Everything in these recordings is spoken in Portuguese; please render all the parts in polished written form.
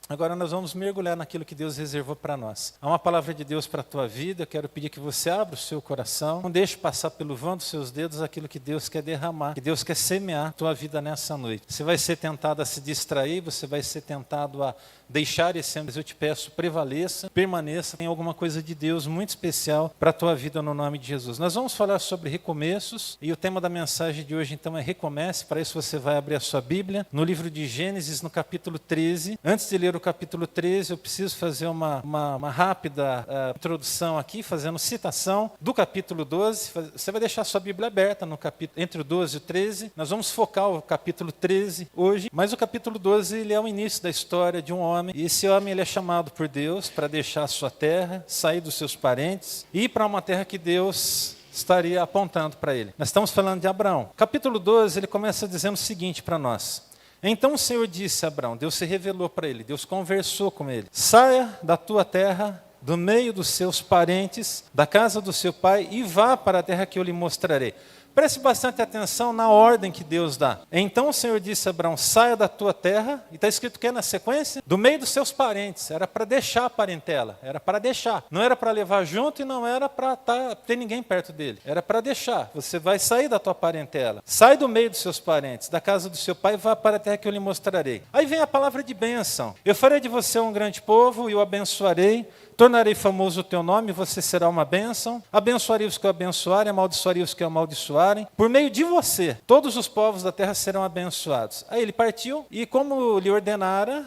Agora nós vamos mergulhar naquilo que Deus reservou para nós. Há uma palavra de Deus para a tua vida. Eu quero pedir que você abra o seu coração. Não deixe passar pelo vão dos seus dedos aquilo que Deus quer derramar, que Deus quer semear a tua vida nessa noite. Você vai ser tentado a se distrair, você vai ser tentado a deixar esse ambiente. Eu te peço, prevaleça, permaneça. Tem alguma coisa de Deus muito especial para a tua vida no nome de Jesus. Nós vamos falar sobre recomeços e o tema da mensagem de hoje então é recomece. Para isso você vai abrir a sua Bíblia no livro de Gênesis, no capítulo 13. Antes de ler o capítulo 13, eu preciso fazer uma rápida introdução aqui, fazendo citação do capítulo 12. Você vai deixar a sua Bíblia aberta no capítulo, entre o 12 e o 13. Nós vamos focar o capítulo 13 hoje, mas o capítulo 12 ele é o início da história de um homem. E esse homem ele é chamado por Deus para deixar a sua terra, sair dos seus parentes e ir para uma terra que Deus estaria apontando para ele. Nós estamos falando de Abraão. Capítulo 12, ele começa dizendo o seguinte para nós. Então o Senhor disse a Abraão, Deus se revelou para ele, Deus conversou com ele. Saia da tua terra, do meio dos seus parentes, da casa do seu pai e vá para a terra que eu lhe mostrarei. Preste bastante atenção na ordem que Deus dá. Então o Senhor disse a Abraão, saia da tua terra, e está escrito o que na sequência? Do meio dos seus parentes, era para deixar a parentela, era para deixar. Não era para levar junto e não era para ter ninguém perto dele, era para deixar. Você vai sair da tua parentela, sai do meio dos seus parentes, da casa do seu pai e vá para a terra que eu lhe mostrarei. Aí vem a palavra de bênção. Eu farei de você um grande povo e o abençoarei. Tornarei famoso o teu nome, você será uma bênção. Abençoarei os que o abençoarem, amaldiçoarei os que o amaldiçoarem. Por meio de você, todos os povos da terra serão abençoados. Aí ele partiu e como lhe ordenara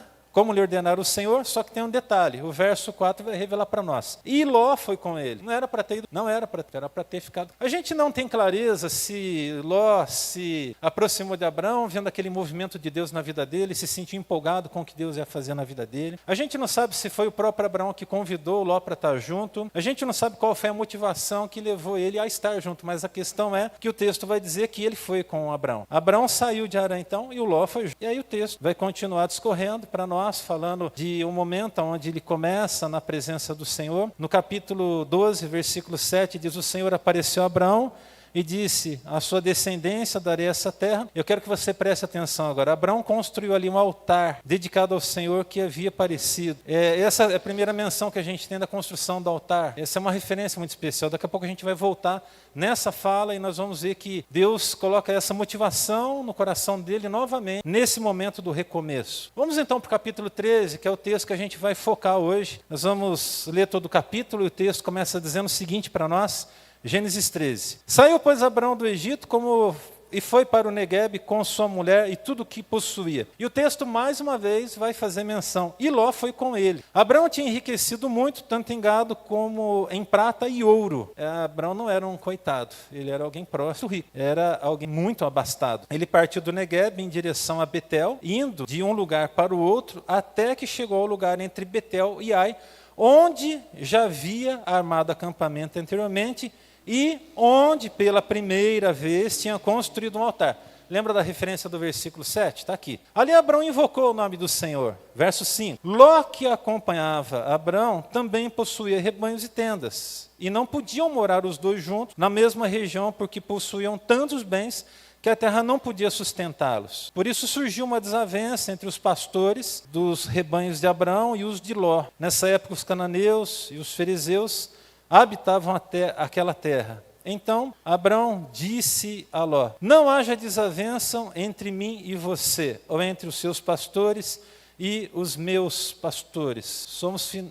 o Senhor, só que tem um detalhe, o verso 4 vai revelar para nós. E Ló foi com ele. Não era para ter ido, era para ter ficado. A gente não tem clareza se Ló se aproximou de Abraão, vendo aquele movimento de Deus na vida dele, se sentiu empolgado com o que Deus ia fazer na vida dele. A gente não sabe se foi o próprio Abraão que convidou Ló para estar junto. A gente não sabe qual foi a motivação que levou ele a estar junto, mas a questão é que o texto vai dizer que ele foi com Abraão. Abraão saiu de Harã então e o Ló foi junto. E aí o texto vai continuar discorrendo para nós, falando de um momento onde ele começa na presença do Senhor. No capítulo 12, versículo 7, diz, o Senhor apareceu a Abraão e disse, a sua descendência darei essa terra. Eu quero que você preste atenção agora. Abraão construiu ali um altar dedicado ao Senhor que havia aparecido. Essa é a primeira menção que a gente tem da construção do altar. Essa é uma referência muito especial. Daqui a pouco a gente vai voltar nessa fala e nós vamos ver que Deus coloca essa motivação no coração dele novamente, nesse momento do recomeço. Vamos então para o capítulo 13, que é o texto que a gente vai focar hoje. Nós vamos ler todo o capítulo e o texto começa dizendo o seguinte para nós. Gênesis 13. Saiu, pois, Abraão do Egito e foi para o Neguebe com sua mulher e tudo o que possuía. E o texto, mais uma vez, vai fazer menção. E Ló foi com ele. Abraão tinha enriquecido muito, tanto em gado como em prata e ouro. Abraão não era um coitado, ele era alguém próximo, rico. Era alguém muito abastado. Ele partiu do Neguebe em direção a Betel, indo de um lugar para o outro, até que chegou ao lugar entre Betel e Ai, onde já havia armado acampamento anteriormente, e onde pela primeira vez tinha construído um altar. Lembra da referência do versículo 7? Está aqui. Ali Abraão invocou o nome do Senhor. Verso 5. Ló que acompanhava Abraão também possuía rebanhos e tendas. E não podiam morar os dois juntos na mesma região porque possuíam tantos bens que a terra não podia sustentá-los. Por isso surgiu uma desavença entre os pastores dos rebanhos de Abraão e os de Ló. Nessa época os cananeus e os fariseus habitavam aquela terra. Então Abraão disse a Ló, não haja desavença entre mim e você, ou entre os seus pastores e os meus pastores.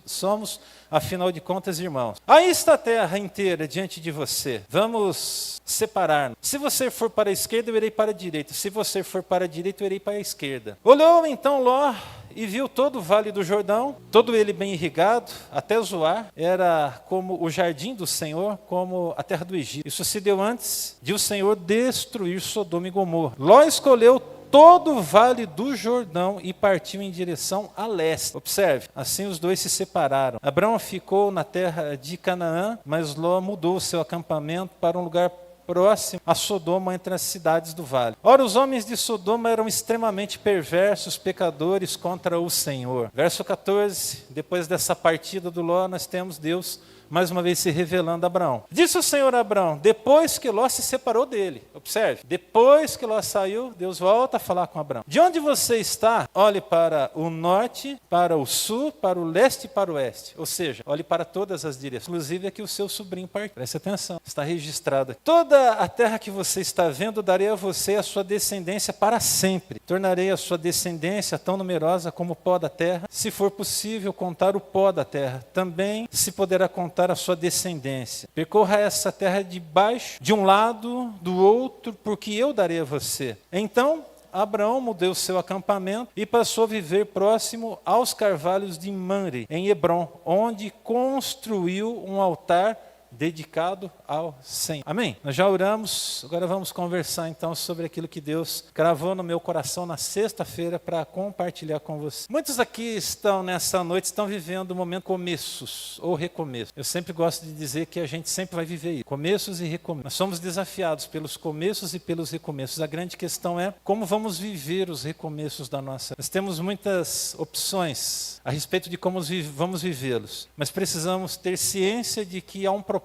Somos, afinal de contas, irmãos. Aí está a terra inteira diante de você. Vamos separar-nos. Se você for para a esquerda, eu irei para a direita. Se você for para a direita, eu irei para a esquerda. Olhou então Ló e viu todo o vale do Jordão, todo ele bem irrigado, até Zoar, era como o jardim do Senhor, como a terra do Egito. Isso se deu antes de o Senhor destruir Sodoma e Gomorra. Ló escolheu todo o vale do Jordão e partiu em direção a leste. Observe, assim os dois se separaram. Abraão ficou na terra de Canaã, mas Ló mudou o seu acampamento para um lugar próximo a Sodoma, entre as cidades do vale. Ora, os homens de Sodoma eram extremamente perversos, pecadores contra o Senhor. Verso 14, depois dessa partida do Ló, nós temos Deus mais uma vez se revelando a Abraão. Disse o Senhor a Abraão, depois que Ló se separou dele, observe, depois que Ló saiu, Deus volta a falar com Abraão. De onde você está, olhe para o norte, para o sul, para o leste e para o oeste. Ou seja, olhe para todas as direções. Inclusive aqui o seu sobrinho partiu. Preste atenção, está registrado aqui. Toda a terra que você está vendo, darei a você e a sua descendência para sempre. Tornarei a sua descendência tão numerosa como o pó da terra. Se for possível contar o pó da terra, também se poderá contar a sua descendência. Percorra essa terra debaixo, de um lado, do outro, porque eu darei a você. Então, Abraão mudou seu acampamento e passou a viver próximo aos carvalhos de Mamre, em Hebrom, onde construiu um altar dedicado ao Senhor. Amém? Nós já oramos, agora vamos conversar então sobre aquilo que Deus gravou no meu coração na sexta-feira para compartilhar com você. Muitos aqui estão nessa noite, estão vivendo um momento de começos ou recomeços. Eu sempre gosto de dizer que a gente sempre vai viver isso, começos e recomeços. Nós somos desafiados pelos começos e pelos recomeços. A grande questão é como vamos viver os recomeços da nossa vida. Nós temos muitas opções a respeito de como vamos vivê-los, mas precisamos ter ciência de que há um propósito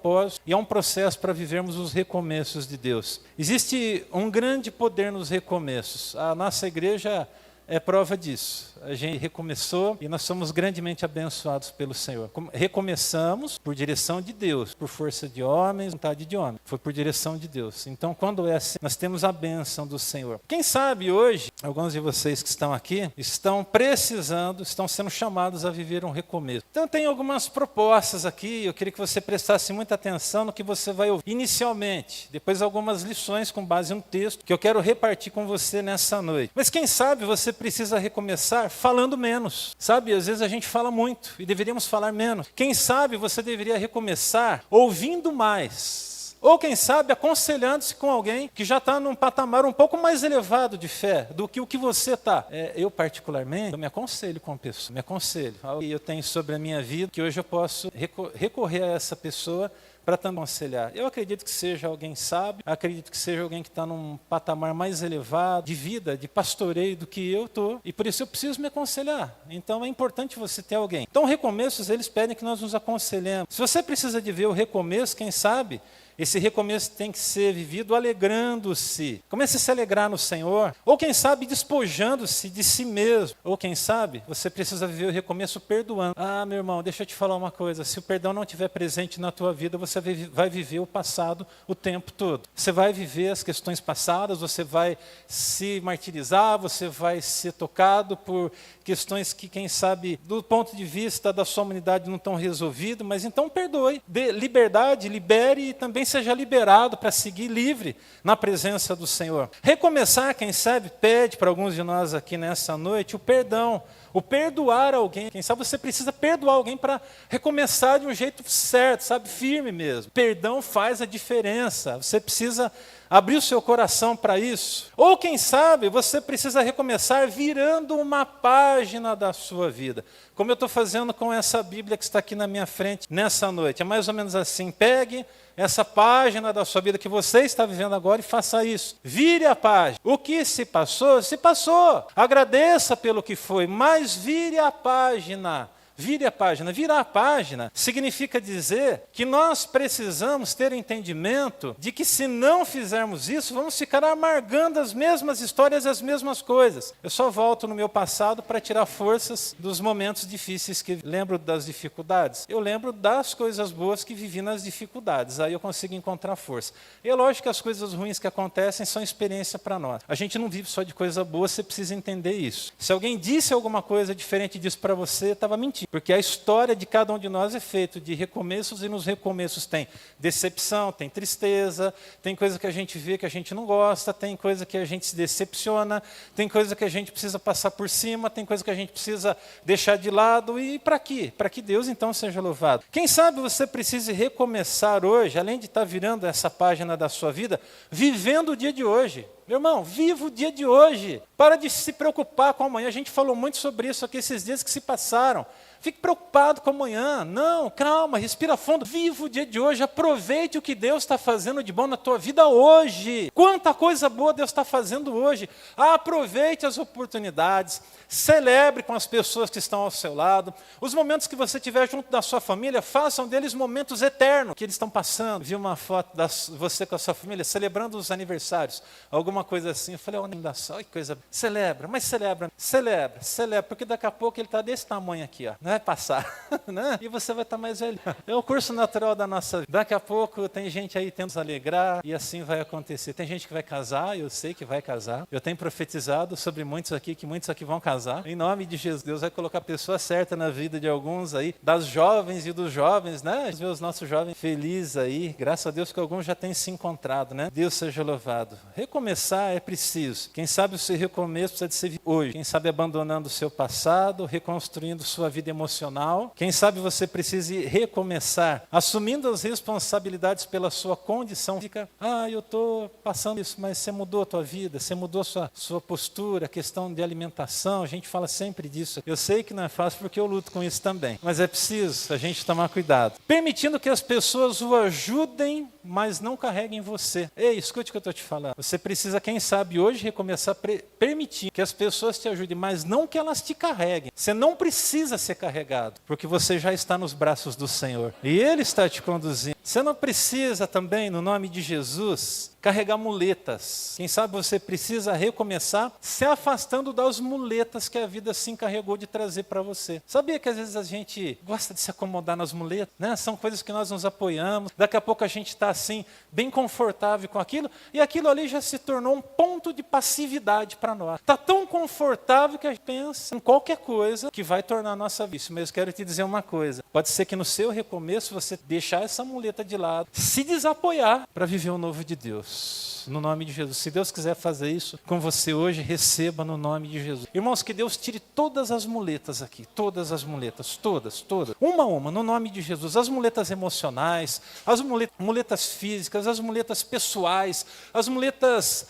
e há um processo para vivermos os recomeços de Deus. Existe um grande poder nos recomeços. A nossa igreja é prova disso. A gente recomeçou e nós somos grandemente abençoados pelo Senhor. Recomeçamos por direção de Deus, por força de homens, vontade de homem. Foi por direção de Deus. Então, quando é assim, nós temos a bênção do Senhor. Quem sabe hoje, alguns de vocês que estão aqui, estão precisando, estão sendo chamados a viver um recomeço. Então, tem algumas propostas aqui, eu queria que você prestasse muita atenção no que você vai ouvir inicialmente. Depois, algumas lições com base no texto que eu quero repartir com você nessa noite. Mas quem sabe você precisa recomeçar falando menos. Sabe, às vezes a gente fala muito e deveríamos falar menos. Quem sabe você deveria recomeçar ouvindo mais. Ou quem sabe aconselhando-se com alguém que já está num patamar um pouco mais elevado de fé do que o que você está. Eu particularmente, eu me aconselho com a pessoa, me aconselho. E eu tenho sobre a minha vida que hoje eu posso recorrer a essa pessoa para também aconselhar. Eu acredito que seja alguém sábio, acredito que seja alguém que está num patamar mais elevado de vida, de pastoreio do que eu estou, e por isso eu preciso me aconselhar. Então é importante você ter alguém. Então recomeços, eles pedem que nós nos aconselhemos. Se você precisa de ver o recomeço, quem sabe, esse recomeço tem que ser vivido alegrando-se. Comece a se alegrar no Senhor. Ou quem sabe despojando-se de si mesmo. Ou quem sabe você precisa viver o recomeço perdoando. Ah, meu irmão, deixa eu te falar uma coisa. Se o perdão não estiver presente na tua vida, você vai viver o passado o tempo todo. Você vai viver as questões passadas, você vai se martirizar, você vai ser tocado por questões que, quem sabe, do ponto de vista da sua humanidade não estão resolvidas, mas então perdoe. Dê liberdade, libere e também seja liberado para seguir livre na presença do Senhor. Recomeçar, quem sabe, pede para alguns de nós aqui nessa noite o perdão, o perdoar alguém. Quem sabe você precisa perdoar alguém para recomeçar de um jeito certo, sabe, firme mesmo. Perdão faz a diferença, você precisa abrir o seu coração para isso. Ou quem sabe você precisa recomeçar virando uma página da sua vida. Como eu estou fazendo com essa Bíblia que está aqui na minha frente nessa noite. É mais ou menos assim, pegue essa página da sua vida que você está vivendo agora e faça isso. Vire a página. O que se passou, se passou. Agradeça pelo que foi, mas vire a página. Vire a página. Virar a página significa dizer que nós precisamos ter o entendimento de que se não fizermos isso, vamos ficar amargando as mesmas histórias e as mesmas coisas. Eu só volto no meu passado para tirar forças dos momentos difíceis que lembro das dificuldades. Eu lembro das coisas boas que vivi nas dificuldades. Aí eu consigo encontrar força. E é lógico que as coisas ruins que acontecem são experiência para nós. A gente não vive só de coisa boa, você precisa entender isso. Se alguém disse alguma coisa diferente disso para você, estava mentindo. Porque a história de cada um de nós é feita de recomeços e nos recomeços tem decepção, tem tristeza, tem coisa que a gente vê que a gente não gosta, tem coisa que a gente se decepciona, tem coisa que a gente precisa passar por cima, tem coisa que a gente precisa deixar de lado. E para quê? Para que Deus então seja louvado. Quem sabe você precise recomeçar hoje, além de estar virando essa página da sua vida, vivendo o dia de hoje. Meu irmão, viva o dia de hoje. Para de se preocupar com amanhã. A gente falou muito sobre isso aqui esses dias que se passaram. Fique preocupado com amanhã. Não, calma, respira fundo. Viva o dia de hoje. Aproveite o que Deus está fazendo de bom na tua vida hoje. Quanta coisa boa Deus está fazendo hoje. Aproveite as oportunidades. Celebre com as pessoas que estão ao seu lado. Os momentos que você tiver junto da sua família, façam deles momentos eternos que eles estão passando. Vi uma foto de você com a sua família celebrando os aniversários. Alguma coisa assim. Eu falei, olha só, que coisa. Celebra, mas celebra, porque daqui a pouco ele está desse tamanho aqui, ó. Não vai passar, né? E você vai estar mais velho. É o curso natural da nossa vida. Daqui a pouco tem gente aí tentando se alegrar e assim vai acontecer. Tem gente que vai casar, eu sei que vai casar. Eu tenho profetizado sobre muitos aqui, que muitos aqui vão casar. Em nome de Jesus, Deus vai colocar a pessoa certa na vida de alguns aí, das jovens e dos jovens, né? Ver os nossos jovens felizes aí, graças a Deus que alguns já têm se encontrado, né? Deus seja louvado. Recomeçar é preciso. Quem sabe o seu recomeço precisa de ser hoje. Quem sabe abandonando o seu passado, reconstruindo sua vida emocional. Quem sabe você precisa recomeçar, assumindo as responsabilidades pela sua condição física. Eu estou passando isso, mas você mudou a tua vida, você mudou a sua postura, a questão de alimentação, a gente fala sempre disso. Eu sei que não é fácil porque eu luto com isso também, mas é preciso a gente tomar cuidado. Permitindo que as pessoas o ajudem, mas não carreguem você. Ei, escute o que eu estou te falando. Você precisa, quem sabe, hoje recomeçar permitir que as pessoas te ajudem, mas não que elas te carreguem. Você não precisa ser carregado, porque você já está nos braços do Senhor. E Ele está te conduzindo. Você não precisa também, no nome de Jesus, carregar muletas. Quem sabe você precisa recomeçar se afastando das muletas que a vida se encarregou de trazer para você. Sabia que às vezes a gente gosta de se acomodar nas muletas, né? São coisas que nós nos apoiamos. Daqui a pouco a gente está assim, bem confortável com aquilo, e aquilo ali já se tornou um ponto de passividade para nós. Está tão confortável que a gente pensa em qualquer coisa que vai tornar a nossa vida. Mas eu quero te dizer uma coisa. Pode ser que no seu recomeço você deixar essa muleta de lado, se desapoiar para viver o novo de Deus. No nome de Jesus. Se Deus quiser fazer isso com você hoje, receba no nome de Jesus. Irmãos, que Deus tire todas as muletas aqui. Todas as muletas. Todas. Uma a uma, no nome de Jesus. As muletas emocionais, as muletas físicas, as muletas pessoais, as muletas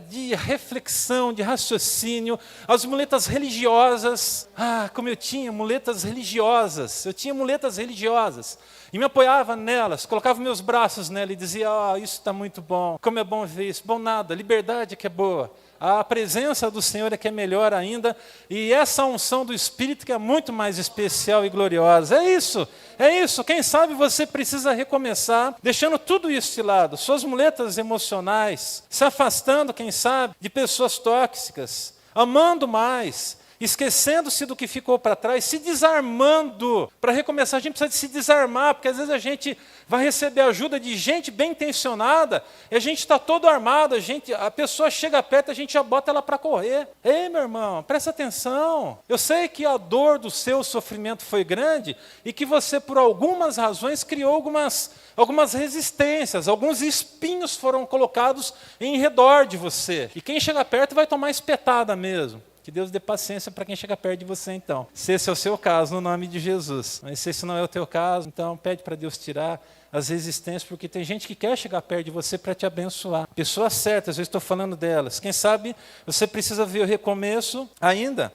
de reflexão, de raciocínio, as muletas religiosas. Como eu tinha muletas religiosas. Eu tinha muletas religiosas. E me apoiava nelas, colocava meus braços nela e dizia, isso está muito bom, como é bom ver isso. Bom nada, liberdade que é boa. A presença do Senhor é que é melhor ainda. E essa unção do Espírito que é muito mais especial e gloriosa. É isso. Quem sabe você precisa recomeçar, deixando tudo isso de lado. Suas muletas emocionais, se afastando, quem sabe, de pessoas tóxicas, amando mais, esquecendo-se do que ficou para trás, se desarmando. Para recomeçar, a gente precisa de se desarmar, porque às vezes a gente vai receber ajuda de gente bem intencionada, e a gente está todo armado, a pessoa chega perto, a gente já bota ela para correr. Ei, meu irmão, presta atenção. Eu sei que a dor do seu sofrimento foi grande, e que você, por algumas razões, criou algumas resistências, alguns espinhos foram colocados em redor de você. E quem chega perto vai tomar espetada mesmo. Que Deus dê paciência para quem chega perto de você, então. Se esse é o seu caso, no nome de Jesus. Mas se esse não é o teu caso, então pede para Deus tirar as resistências, porque tem gente que quer chegar perto de você para te abençoar. Pessoas certas, eu estou falando delas. Quem sabe você precisa ver o recomeço ainda,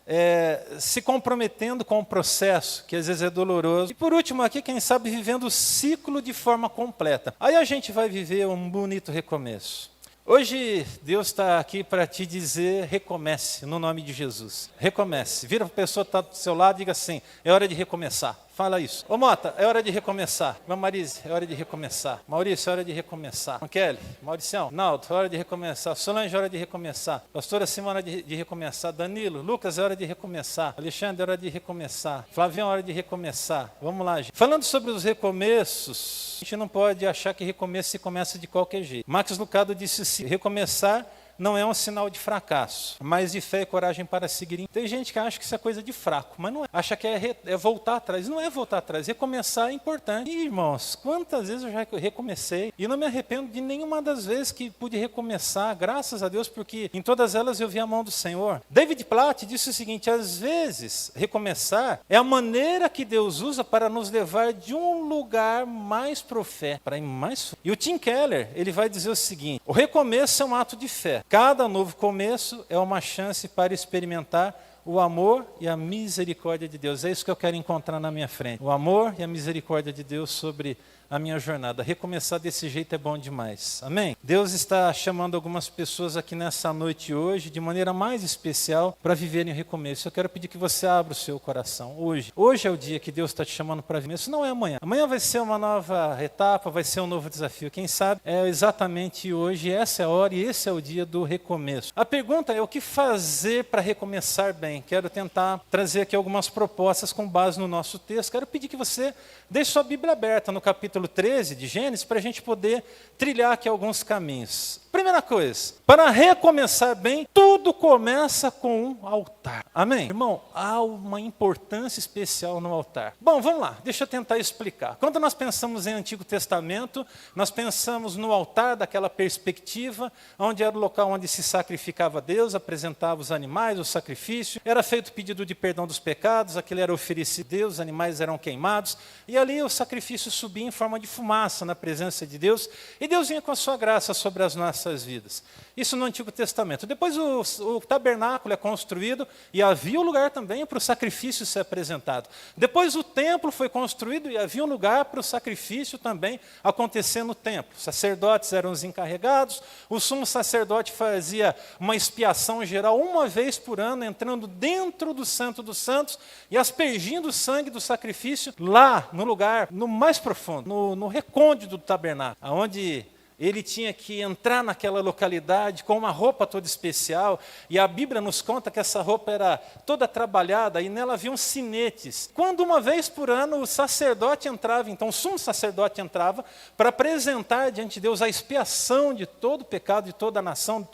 se comprometendo com o processo, que às vezes é doloroso. E por último aqui, quem sabe vivendo o ciclo de forma completa. Aí a gente vai viver um bonito recomeço. Hoje Deus está aqui para te dizer, recomece, no nome de Jesus. Recomece. Vira para a pessoa que está do seu lado e diga assim, é hora de recomeçar. Fala isso. Ô Mota, é hora de recomeçar. Marise, é hora de recomeçar. Maurício, é hora de recomeçar. Kelly, Mauricião, Naldo, é hora de recomeçar. Solange, é hora de recomeçar. Pastora Simona, é hora de recomeçar. Danilo, Lucas, é hora de recomeçar. Alexandre, é hora de recomeçar. Flavião, é hora de recomeçar. Vamos lá, gente. Falando sobre os recomeços, a gente não pode achar que recomeço se começa de qualquer jeito. Max Lucado disse assim, recomeçar não é um sinal de fracasso, mas de fé e coragem para seguir. Tem gente que acha que isso é coisa de fraco, mas não é. Acha que é voltar atrás. Não é voltar atrás, recomeçar é importante. E, irmãos, quantas vezes eu já recomecei e não me arrependo de nenhuma das vezes que pude recomeçar, graças a Deus, porque em todas elas eu vi a mão do Senhor. David Platt disse o seguinte, às vezes, recomeçar é a maneira que Deus usa para nos levar de um lugar mais pro fé, para ir mais. E o Tim Keller, ele vai dizer o seguinte, o recomeço é um ato de fé. Cada novo começo é uma chance para experimentar o amor e a misericórdia de Deus. É isso que eu quero encontrar na minha frente. O amor e a misericórdia de Deus sobre a minha jornada. Recomeçar desse jeito é bom demais. Amém? Deus está chamando algumas pessoas aqui nessa noite hoje, de maneira mais especial, para viverem o recomeço. Eu quero pedir que você abra o seu coração hoje. Hoje é o dia que Deus está te chamando para viver. Isso não é amanhã. Amanhã vai ser uma nova etapa, vai ser um novo desafio. Quem sabe é exatamente hoje, essa é a hora e esse é o dia do recomeço. A pergunta é o que fazer para recomeçar bem. Quero tentar trazer aqui algumas propostas com base no nosso texto. Quero pedir que você deixe sua Bíblia aberta no capítulo 13 de Gênesis, para a gente poder trilhar aqui alguns caminhos. Primeira coisa, para recomeçar bem, tudo começa com um altar. Amém? Irmão, há uma importância especial no altar. Bom, vamos lá, deixa eu tentar explicar. Quando nós pensamos em Antigo Testamento, nós pensamos no altar daquela perspectiva, onde era o local onde se sacrificava a Deus, apresentava os animais, o sacrifício, era feito pedido de perdão dos pecados, aquilo era oferecido a Deus, os animais eram queimados, e ali o sacrifício subia em forma de fumaça na presença de Deus, e Deus vinha com a sua graça sobre as nossas vidas. Isso no Antigo Testamento. Depois o tabernáculo é construído e havia um lugar também para o sacrifício ser apresentado. Depois o templo foi construído e havia um lugar para o sacrifício também acontecer no templo. Os sacerdotes eram os encarregados, o sumo sacerdote fazia uma expiação geral uma vez por ano, entrando dentro do Santo dos Santos e aspergindo o sangue do sacrifício lá no lugar, no mais profundo, no recôndito do tabernáculo, onde ele tinha que entrar naquela localidade com uma roupa toda especial, e a Bíblia nos conta que essa roupa era toda trabalhada, e nela haviam sinetes. Quando uma vez por ano o sacerdote entrava, então o sumo sacerdote entrava, para apresentar diante de Deus a expiação de todo o pecado, de toda a nação,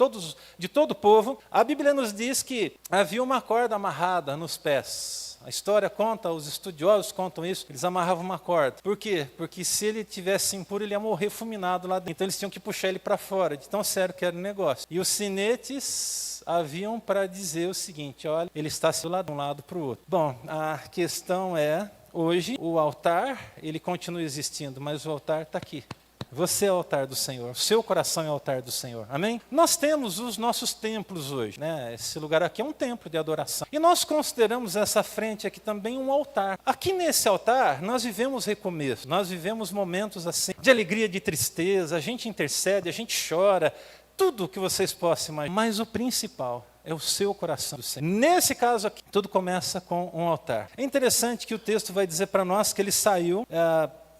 de todo o povo, a Bíblia nos diz que havia uma corda amarrada nos pés. A história conta, os estudiosos contam isso, eles amarravam uma corda. Por quê? Porque se ele tivesse impuro, ele ia morrer fulminado lá dentro. Então eles tinham que puxar ele para fora, de tão sério que era o negócio. E os sinetes haviam para dizer o seguinte, olha, ele está de um lado para o outro. Bom, a questão é, hoje, o altar, ele continua existindo, mas o altar está aqui. Você é o altar do Senhor, o seu coração é o altar do Senhor, amém? Nós temos os nossos templos hoje, né? Esse lugar aqui é um templo de adoração. E nós consideramos essa frente aqui também um altar. Aqui nesse altar, nós vivemos recomeço, nós vivemos momentos assim, de alegria, de tristeza, a gente intercede, a gente chora, tudo que vocês possam imaginar. Mas o principal é o seu coração do Senhor. Nesse caso aqui, tudo começa com um altar. É interessante que o texto vai dizer para nós que ele saiu,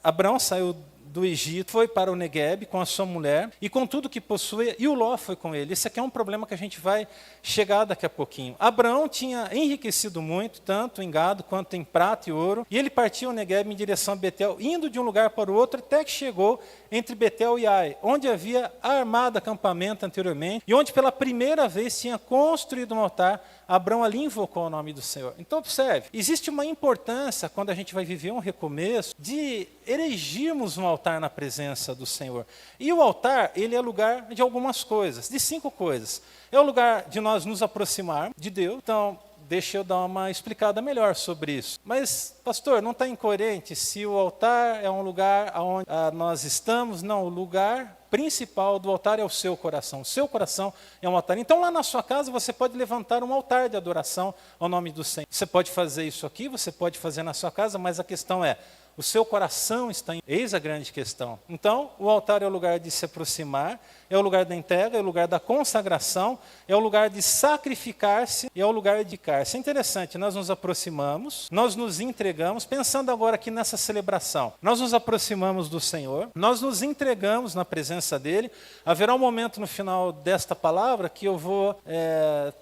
Abraão saiu do Egito, foi para o Negueb com a sua mulher e com tudo que possuía, e o Ló foi com ele. Esse aqui é um problema que a gente vai chegar daqui a pouquinho. Abraão tinha enriquecido muito, tanto em gado quanto em prata e ouro, e ele partiu o Negueb em direção a Betel, indo de um lugar para o outro, até que chegou entre Betel e Ai, onde havia armado acampamento anteriormente, e onde pela primeira vez tinha construído um altar. Abraão ali invocou o nome do Senhor. Então observe, existe uma importância, quando a gente vai viver um recomeço, de erigirmos um altar na presença do Senhor. E o altar, ele é lugar de algumas coisas, de 5 coisas. É o lugar de nós nos aproximar de Deus. Então, deixa eu dar uma explicada melhor sobre isso. Mas, pastor, não está incoerente se o altar é um lugar onde nós estamos? Não, o lugar principal do altar é o seu coração. O seu coração é um altar. Então, lá na sua casa, você pode levantar um altar de adoração ao nome do Senhor. Você pode fazer isso aqui, você pode fazer na sua casa, mas a questão é, o seu coração está em... Eis a grande questão. Então, o altar é o lugar de se aproximar, é o lugar da entrega, é o lugar da consagração, é o lugar de sacrificar-se e é o lugar de dedicar-se. É interessante, nós nos aproximamos, nós nos entregamos, pensando agora aqui nessa celebração. Nós nos aproximamos do Senhor, nós nos entregamos na presença dEle. Haverá um momento no final desta palavra que eu vou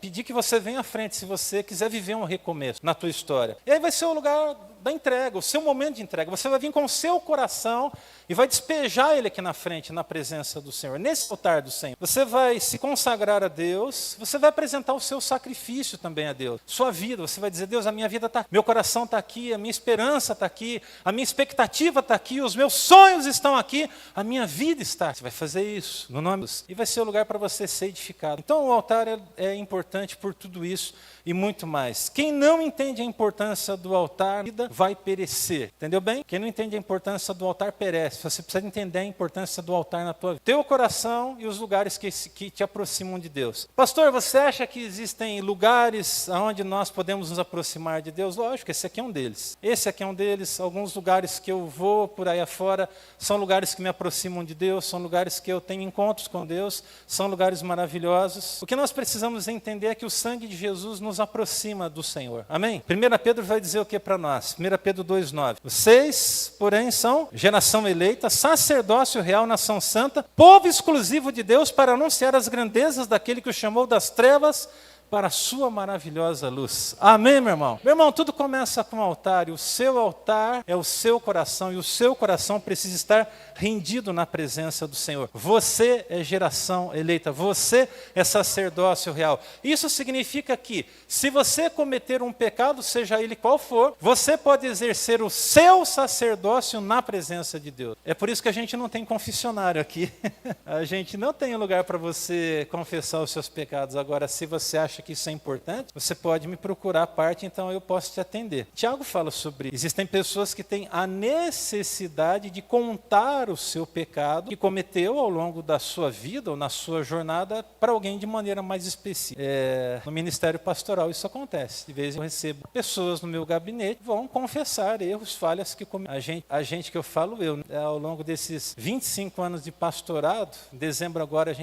pedir que você venha à frente, se você quiser viver um recomeço na tua história. E aí vai ser o lugar da entrega, o seu momento de entrega. Você vai vir com o seu coração e vai despejar ele aqui na frente, na presença do Senhor, nesse altar do Senhor. Você vai se consagrar a Deus, você vai apresentar o seu sacrifício também a Deus. Sua vida, você vai dizer, Deus, a minha vida está aqui, meu coração está aqui, a minha esperança está aqui, a minha expectativa está aqui, os meus sonhos estão aqui, a minha vida está. Você vai fazer isso no nome de Deus. E vai ser o lugar para você ser edificado. Então o altar é importante por tudo isso e muito mais. Quem não entende a importância do altar, a vida vai perecer. Entendeu bem? Quem não entende a importância do altar, perece. esquece. Você precisa entender a importância do altar na tua vida. Teu coração e os lugares que te aproximam de Deus. Pastor, você acha que existem lugares onde nós podemos nos aproximar de Deus? Lógico, esse aqui é um deles. Esse aqui é um deles. Alguns lugares que eu vou por aí afora são lugares que me aproximam de Deus, são lugares que eu tenho encontros com Deus, são lugares maravilhosos. O que nós precisamos entender é que o sangue de Jesus nos aproxima do Senhor. Amém? 1 Pedro vai dizer o que para nós? 1 Pedro 2,9. Vocês, porém, são geração eleita, sacerdócio real, nação santa, povo exclusivo de Deus para anunciar as grandezas daquele que o chamou das trevas para a sua maravilhosa luz. Amém, meu irmão? Meu irmão, tudo começa com o altar, e o seu altar é o seu coração, e o seu coração precisa estar rendido na presença do Senhor. Você é geração eleita, você é sacerdócio real. Isso significa que, se você cometer um pecado, seja ele qual for, você pode exercer o seu sacerdócio na presença de Deus. É por isso que a gente não tem confessionário aqui. A gente não tem lugar para você confessar os seus pecados. Agora, se você acha que isso é importante, você pode me procurar à parte, então eu posso te atender. Tiago fala sobre isso. Existem pessoas que têm a necessidade de contar o seu pecado que cometeu ao longo da sua vida ou na sua jornada para alguém de maneira mais específica. No ministério pastoral isso acontece. De vez em quando eu recebo pessoas no meu gabinete que vão confessar erros, falhas que cometeram. A gente que eu falo ao longo desses 25 anos de pastorado, em dezembro agora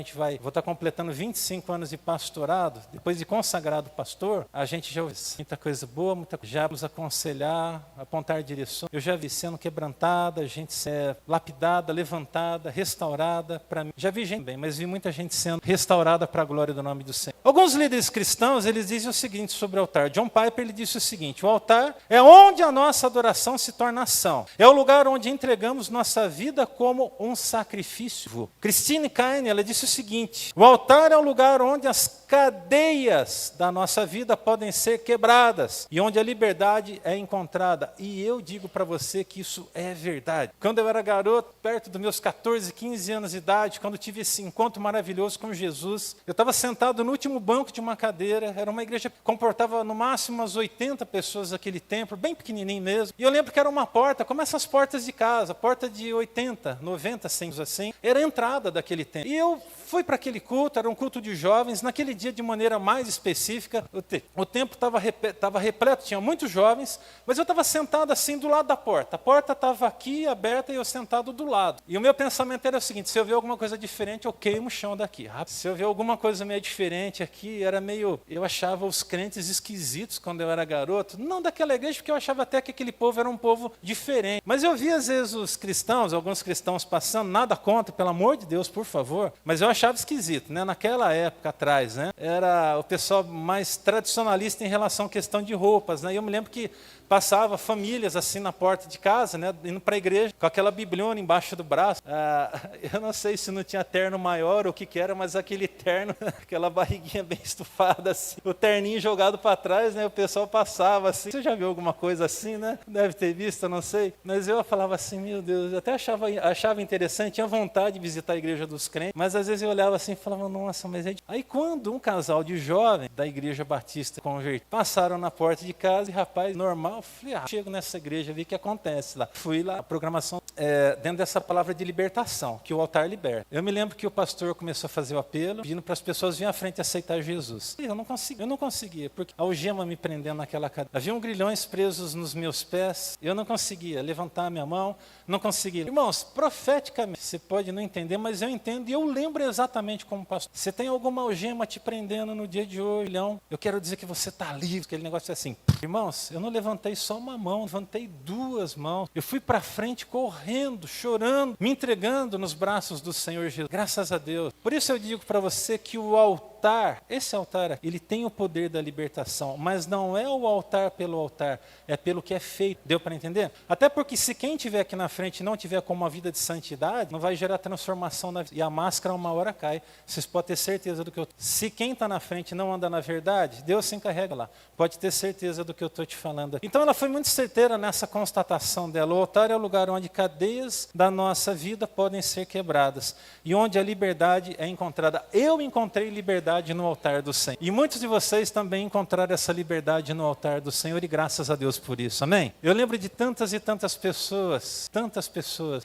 vou estar completando 25 anos de pastorado, depois de consagrado pastor, a gente já ouviu muita coisa boa, já nos aconselhar, apontar direção. Eu já vi sendo quebrantada, gente sendo lapidada, levantada, restaurada para mim. Já vi gente bem, mas vi muita gente sendo restaurada para a glória do nome do Senhor. Alguns líderes cristãos, eles dizem o seguinte sobre o altar. John Piper, ele disse o seguinte: o altar é onde a nossa adoração se torna ação. É o lugar onde entregamos nossa vida como um sacrifício. Christine Caine, ela disse o seguinte: o altar é o lugar onde as cadeias da nossa vida podem ser quebradas e onde a liberdade é encontrada. E eu digo para você que isso é verdade. Quando eu era garoto, perto dos meus 14, 15 anos de idade, quando tive esse encontro maravilhoso com Jesus, eu estava sentado no último banco de uma cadeira. Era uma igreja que comportava no máximo umas 80 pessoas naquele templo, bem pequenininho mesmo. E eu lembro que era uma porta, como essas portas de casa, porta de 80, 90 centos assim, era a entrada daquele templo. E eu fui para aquele culto, era um culto de jovens. Naquele dia, de maneira mais específica, o templo estava repleto, tinha muitos jovens, mas eu estava sentado assim do lado da porta. A porta estava aqui aberta e eu sentado do lado. E o meu pensamento era o seguinte: se eu ver alguma coisa diferente, eu queimo o chão daqui. Se eu ver alguma coisa meio diferente aqui, eu achava os crentes esquisitos quando eu era garoto. Não daquela igreja, porque eu achava até que aquele povo era um povo diferente. Mas eu via às vezes alguns cristãos passando, nada contra, pelo amor de Deus, por favor, mas eu achava esquisito, né? Naquela época atrás, né? Era o pessoal mais tradicionalista em relação à questão de roupas, né? E eu me lembro que passava famílias assim na porta de casa, né, indo para a igreja, com aquela bibliona embaixo do braço. Eu não sei se não tinha terno maior ou o que era, mas aquele terno, aquela barriguinha bem estufada assim, o terninho jogado para trás, né, o pessoal passava assim. Você já viu alguma coisa assim, né? Deve ter visto, eu não sei. Mas eu falava assim, meu Deus, eu até achava interessante, tinha vontade de visitar a igreja dos crentes, mas às vezes eu olhava assim e falava, nossa, mas é... Aí quando um casal de jovens da igreja batista convertido passaram na porta de casa e rapaz, normal, falei, chego nessa igreja, vi o que acontece lá. Fui lá, a programação dentro dessa palavra de libertação, que o altar liberta. Eu me lembro que o pastor começou a fazer o apelo, pedindo para as pessoas virem à frente e aceitar Jesus. Eu não conseguia, porque a algema me prendendo naquela cadeira. Haviam grilhões presos nos meus pés, eu não conseguia levantar a minha mão, não conseguia. Irmãos, profeticamente, você pode não entender, mas eu entendo e eu lembro exatamente como pastor. Você tem alguma algema te prendendo no dia de hoje, eu quero dizer que você está livre, aquele negócio é assim. Irmãos, eu não levantei só uma mão, levantei duas mãos. Eu fui para frente correndo, chorando, me entregando nos braços do Senhor Jesus. Graças a Deus. Por isso eu digo para você que o altar, esse altar, ele tem o poder da libertação, mas não é o altar pelo altar, é pelo que é feito. Deu para entender? Até porque se quem estiver aqui na frente não tiver com uma vida de santidade, não vai gerar transformação na vida. E a máscara uma hora cai. Vocês podem ter certeza do que eu... Se quem está na frente não anda na verdade, Deus se encarrega lá. Pode ter certeza do que eu estou te falando aqui. Então ela foi muito certeira nessa constatação dela. O altar é o lugar onde cadeias da nossa vida podem ser quebradas e onde a liberdade é encontrada. Eu encontrei liberdade liberdade no altar do Senhor. E muitos de vocês também encontraram essa liberdade no altar do Senhor, e graças a Deus por isso, amém? Eu lembro de tantas e tantas pessoas.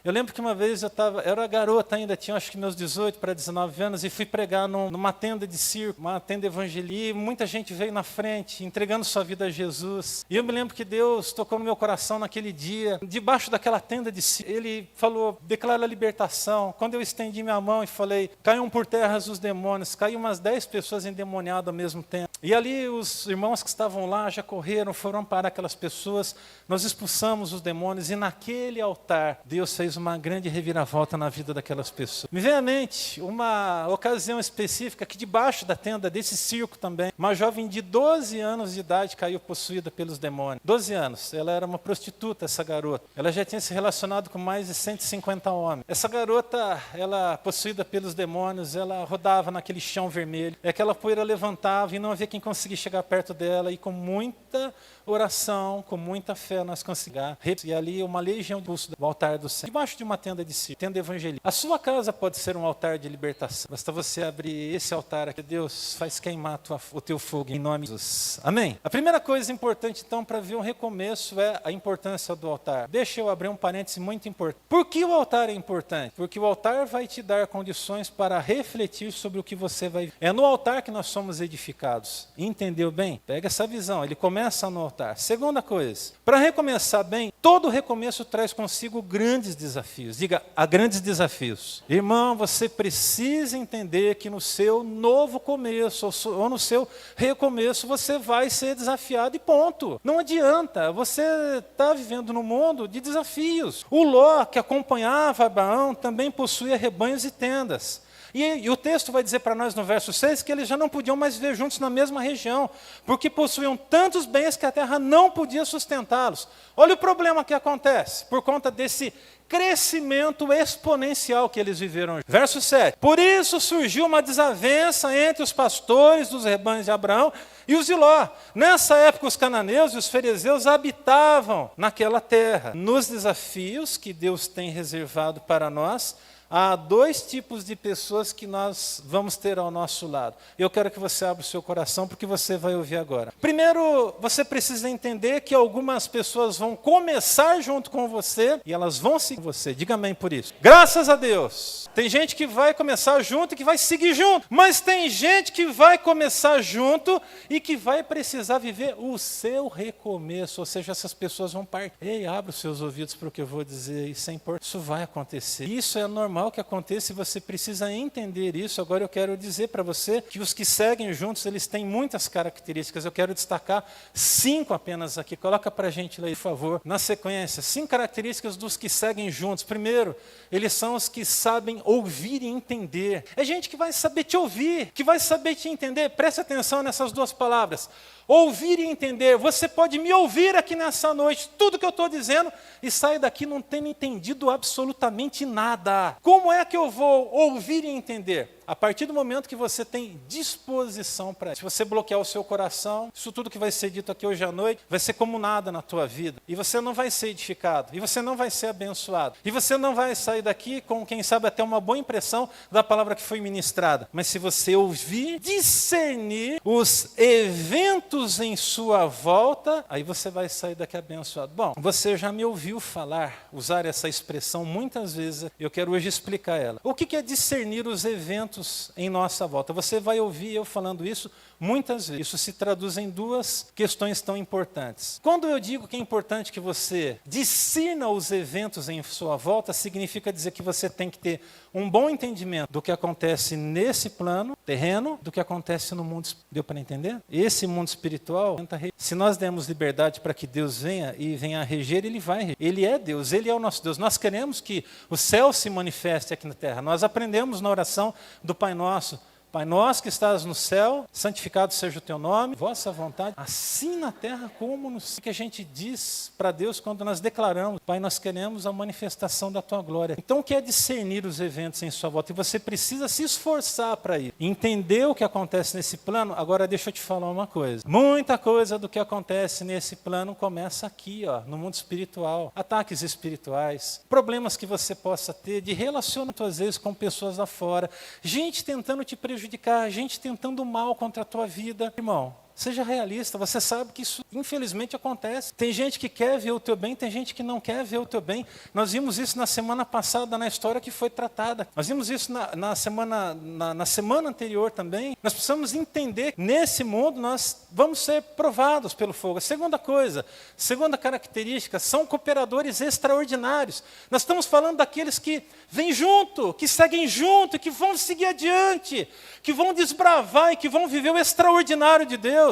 Eu lembro que uma vez eu era garota ainda, tinha acho que meus 18 para 19 anos, e fui pregar numa tenda de circo, uma tenda evangélica, e muita gente veio na frente, entregando sua vida a Jesus. E eu me lembro que Deus tocou no meu coração naquele dia, debaixo daquela tenda de circo. Ele falou, declara a libertação. Quando eu estendi minha mão e falei, caiam por terra os demônios, caiu umas 10 pessoas endemoniadas ao mesmo tempo. E ali os irmãos que estavam lá já correram, foram amparar aquelas pessoas, nós expulsamos os demônios, e naquele altar, Deus fez uma grande reviravolta na vida daquelas pessoas. Me vem à mente uma ocasião específica, que debaixo da tenda desse circo também, uma jovem de 12 anos de idade caiu possuída pelos demônios. 12 anos, ela era uma prostituta, essa garota. Ela já tinha se relacionado com mais de 150 homens. Essa garota, ela possuída pelos demônios, ela rodava naquele chão vermelho, aquela poeira levantava e não havia quem conseguisse chegar perto dela, e com muita oração, com muita fé nós conseguimos. E ali uma legião de pulso do altar do Senhor, debaixo de uma tenda de circo, tenda evangélica. A sua casa pode ser um altar de libertação. Basta você abrir esse altar aqui. Deus faz queimar o teu fogo em nome de Jesus. Amém? A primeira coisa importante, então, para ver um recomeço é a importância do altar. Deixa eu abrir um parêntese muito importante. Por que o altar é importante? Porque o altar vai te dar condições para refletir sobre o que você vai ver. É no altar que nós somos edificados. Entendeu bem? Pega essa visão. Ele começa no altar. Segunda coisa, para recomeçar bem, todo recomeço traz consigo grandes desafios. Diga, há grandes desafios. Irmão, você precisa entender que no seu novo começo, ou no seu recomeço, você vai ser desafiado e ponto. Não adianta, você está vivendo num mundo de desafios. O Ló, que acompanhava Abraão, também possuía rebanhos e tendas. E o texto vai dizer para nós no verso 6 que eles já não podiam mais viver juntos na mesma região, porque possuíam tantos bens que a terra não podia sustentá-los. Olha o problema que acontece por conta desse crescimento exponencial que eles viveram. Verso 7. Por isso surgiu uma desavença entre os pastores dos rebanhos de Abraão e os de Ló. Nessa época os cananeus e os ferezeus habitavam naquela terra. Nos desafios que Deus tem reservado para nós, há dois tipos de pessoas que nós vamos ter ao nosso lado. Eu quero que você abra o seu coração, porque você vai ouvir agora. Primeiro, você precisa entender que algumas pessoas vão começar junto com você e elas vão seguir você. Diga amém por isso. Graças a Deus. Tem gente que vai começar junto e que vai seguir junto. Mas tem gente que vai começar junto e que vai precisar viver o seu recomeço. Ou seja, essas pessoas vão partir. Ei, abra os seus ouvidos para o que eu vou dizer. Isso é importante. Isso vai acontecer. Isso é normal que aconteça e você precisa entender isso. Agora eu quero dizer para você que os que seguem juntos, eles têm muitas características. Eu quero destacar 5 apenas aqui. Coloca para a gente lá, por favor, na sequência. 5 características dos que seguem juntos. Primeiro, eles são os que sabem ouvir e entender. É gente que vai saber te ouvir, que vai saber te entender. Preste atenção nessas 2 palavras. Ouvir e entender. Você pode me ouvir aqui nessa noite, tudo que eu estou dizendo, e sair daqui não tendo entendido absolutamente nada. Como é que eu vou ouvir e entender? A partir do momento que você tem disposição para isso. Se você bloquear o seu coração, isso tudo que vai ser dito aqui hoje à noite vai ser como nada na tua vida. E você não vai ser edificado. E você não vai ser abençoado. E você não vai sair daqui com, quem sabe, até uma boa impressão da palavra que foi ministrada. Mas se você ouvir, discernir os eventos em sua volta, aí você vai sair daqui abençoado. Bom, você já me ouviu falar, usar essa expressão muitas vezes. Eu quero hoje explicar ela. O que é discernir os eventos em nossa volta? Você vai ouvir eu falando isso muitas vezes. Isso se traduz em 2 questões tão importantes. Quando eu digo que é importante que você discirna os eventos em sua volta, significa dizer que você tem que ter um bom entendimento do que acontece nesse plano terreno, do que acontece no mundo. Deu para entender? Esse mundo espiritual, se nós demos liberdade para que Deus venha e venha a reger, Ele vai reger. Ele é Deus, Ele é o nosso Deus. Nós queremos que o céu se manifeste aqui na terra. Nós aprendemos na oração do Pai Nosso: Pai nosso que estás no céu, santificado seja o teu nome, vossa vontade, assim na terra como no céu. O que a gente diz para Deus quando nós declaramos: Pai, nós queremos a manifestação da tua glória. Então o que é discernir os eventos em sua volta? E você precisa se esforçar para isso. Entender o que acontece nesse plano. Agora deixa eu te falar uma coisa. Muita coisa do que acontece nesse plano começa aqui, no mundo espiritual. Ataques espirituais, problemas que você possa ter de relacionamento às vezes com pessoas lá fora, gente tentando te prejudicar. prejudicar, gente tentando mal contra a tua vida. Irmão, seja realista, você sabe que isso infelizmente acontece. Tem gente que quer ver o teu bem, tem gente que não quer ver o teu bem. Nós vimos isso na semana passada, na história que foi tratada. Nós vimos isso na semana anterior também. Nós precisamos entender que nesse mundo nós vamos ser provados pelo fogo. A segunda coisa, segunda característica, são cooperadores extraordinários. Nós estamos falando daqueles que vêm junto, que seguem junto, que vão seguir adiante, que vão desbravar e que vão viver o extraordinário de Deus.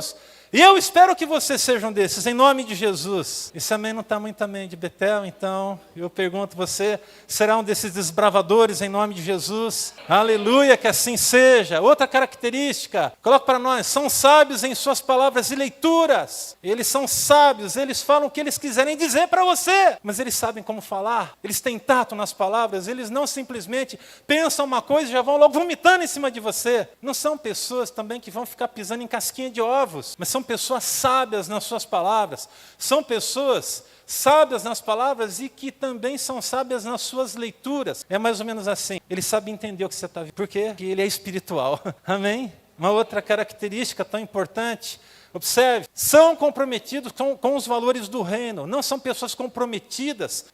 E eu espero que vocês sejam desses, em nome de Jesus. Esse amém não está muito amém de Betel, então eu pergunto, você será um desses desbravadores em nome de Jesus? Aleluia, que assim seja. Outra característica, coloca para nós, são sábios em suas palavras e leituras. Eles são sábios, eles falam o que eles quiserem dizer para você, mas eles sabem como falar, eles têm tato nas palavras, eles não simplesmente pensam uma coisa e já vão logo vomitando em cima de você. Não são pessoas também que vão ficar pisando em casquinha de ovos, mas são pessoas sábias nas suas palavras, são pessoas sábias nas palavras e que também são sábias nas suas leituras. É mais ou menos assim, ele sabe entender o que você está vendo. Por quê? Porque ele é espiritual. Amém? Uma outra característica tão importante, observe, são comprometidos com os valores do reino. Não são pessoas comprometidas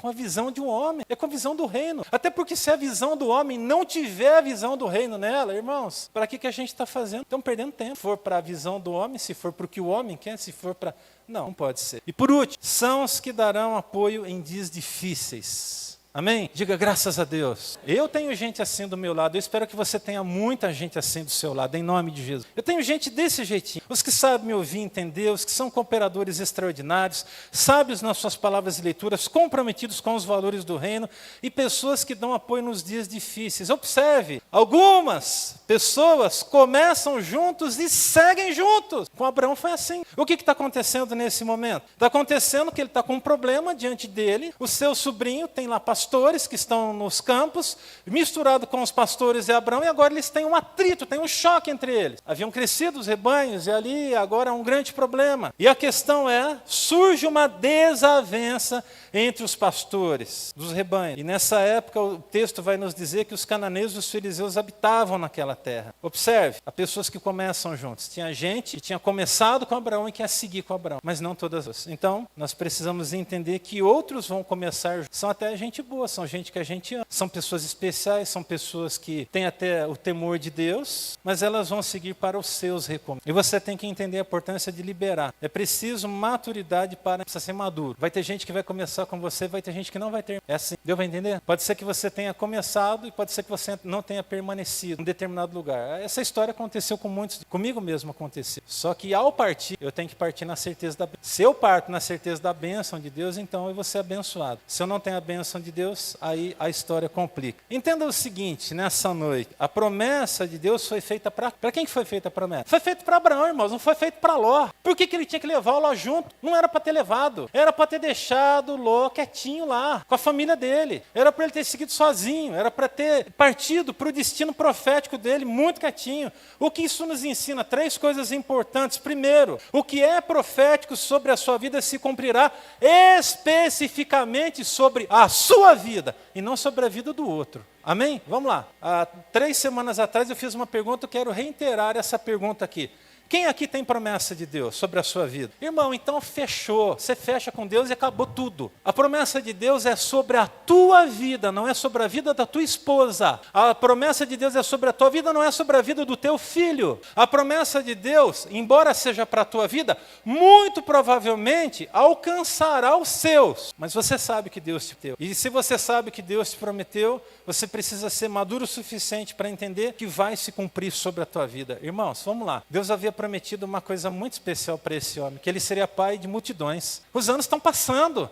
com a visão de um homem, é com a visão do reino. Até porque se a visão do homem não tiver a visão do reino nela, irmãos, para que a gente está fazendo? Estamos perdendo tempo. Se for para a visão do homem, se for para o que o homem quer, se for para... Não pode ser. E por último, são os que darão apoio em dias difíceis. Amém? Diga graças a Deus. Eu tenho gente assim do meu lado. Eu espero que você tenha muita gente assim do seu lado, em nome de Jesus. Eu tenho gente desse jeitinho. Os que sabem me ouvir e entender, os que são cooperadores extraordinários, sábios nas suas palavras e leituras, comprometidos com os valores do reino e pessoas que dão apoio nos dias difíceis. Observe, algumas pessoas começam juntos e seguem juntos. Com Abraão foi assim. O que está acontecendo nesse momento? Está acontecendo que ele está com um problema diante dele. O seu sobrinho tem lá pastores que estão nos campos, misturado com os pastores e Abraão, e agora eles têm um atrito, tem um choque entre eles. Haviam crescido os rebanhos, e ali agora há um grande problema. E a questão é, surge uma desavença entre os pastores dos rebanhos. E nessa época o texto vai nos dizer que os cananeus e os filisteus habitavam naquela terra. Observe, há pessoas que começam juntos. Tinha gente que tinha começado com Abraão e quer seguir com Abraão, mas não todas as. Então, nós precisamos entender que outros vão começar, são até gente boa, são gente que a gente ama, são pessoas especiais, são pessoas que têm até o temor de Deus, mas elas vão seguir para os seus recomendados. E você tem que entender a importância de liberar. É preciso maturidade para ser maduro. Vai ter gente que vai começar com você, vai ter gente que não vai ter. É assim, deu para entender? Pode ser que você tenha começado e pode ser que você não tenha permanecido em um determinado lugar. Essa história aconteceu com muitos, comigo mesmo aconteceu. Só que ao partir, eu tenho que partir na certeza da bênção. Se eu parto na certeza da bênção de Deus, então eu vou ser abençoado. Se eu não tenho a bênção de Deus, aí a história complica. Entenda o seguinte, nessa noite, a promessa de Deus foi feita para quem que foi feita a promessa? Foi feita para Abraão, irmãos, não foi feita para Ló. Por que ele tinha que levar o Ló junto? Não era para ter levado, era para ter deixado Ló quietinho lá, com a família dele. Era para ele ter seguido sozinho, era para ter partido para o destino profético dele, muito quietinho. O que isso nos ensina? 3 coisas importantes. Primeiro, o que é profético sobre a sua vida se cumprirá especificamente sobre a sua vida e não sobre a vida do outro. Amém? Vamos lá. Há 3 semanas atrás eu fiz uma pergunta, eu quero reiterar essa pergunta aqui. Quem aqui tem promessa de Deus sobre a sua vida? Irmão, então fechou. Você fecha com Deus e acabou tudo. A promessa de Deus é sobre a tua vida, não é sobre a vida da tua esposa. A promessa de Deus é sobre a tua vida, não é sobre a vida do teu filho. A promessa de Deus, embora seja para a tua vida, muito provavelmente alcançará os seus. Mas você sabe que Deus te deu. E se você sabe que Deus te prometeu, você precisa ser maduro o suficiente para entender que vai se cumprir sobre a tua vida. Irmãos, vamos lá. Deus havia prometido uma coisa muito especial para esse homem, que ele seria pai de multidões. Os anos estão passando,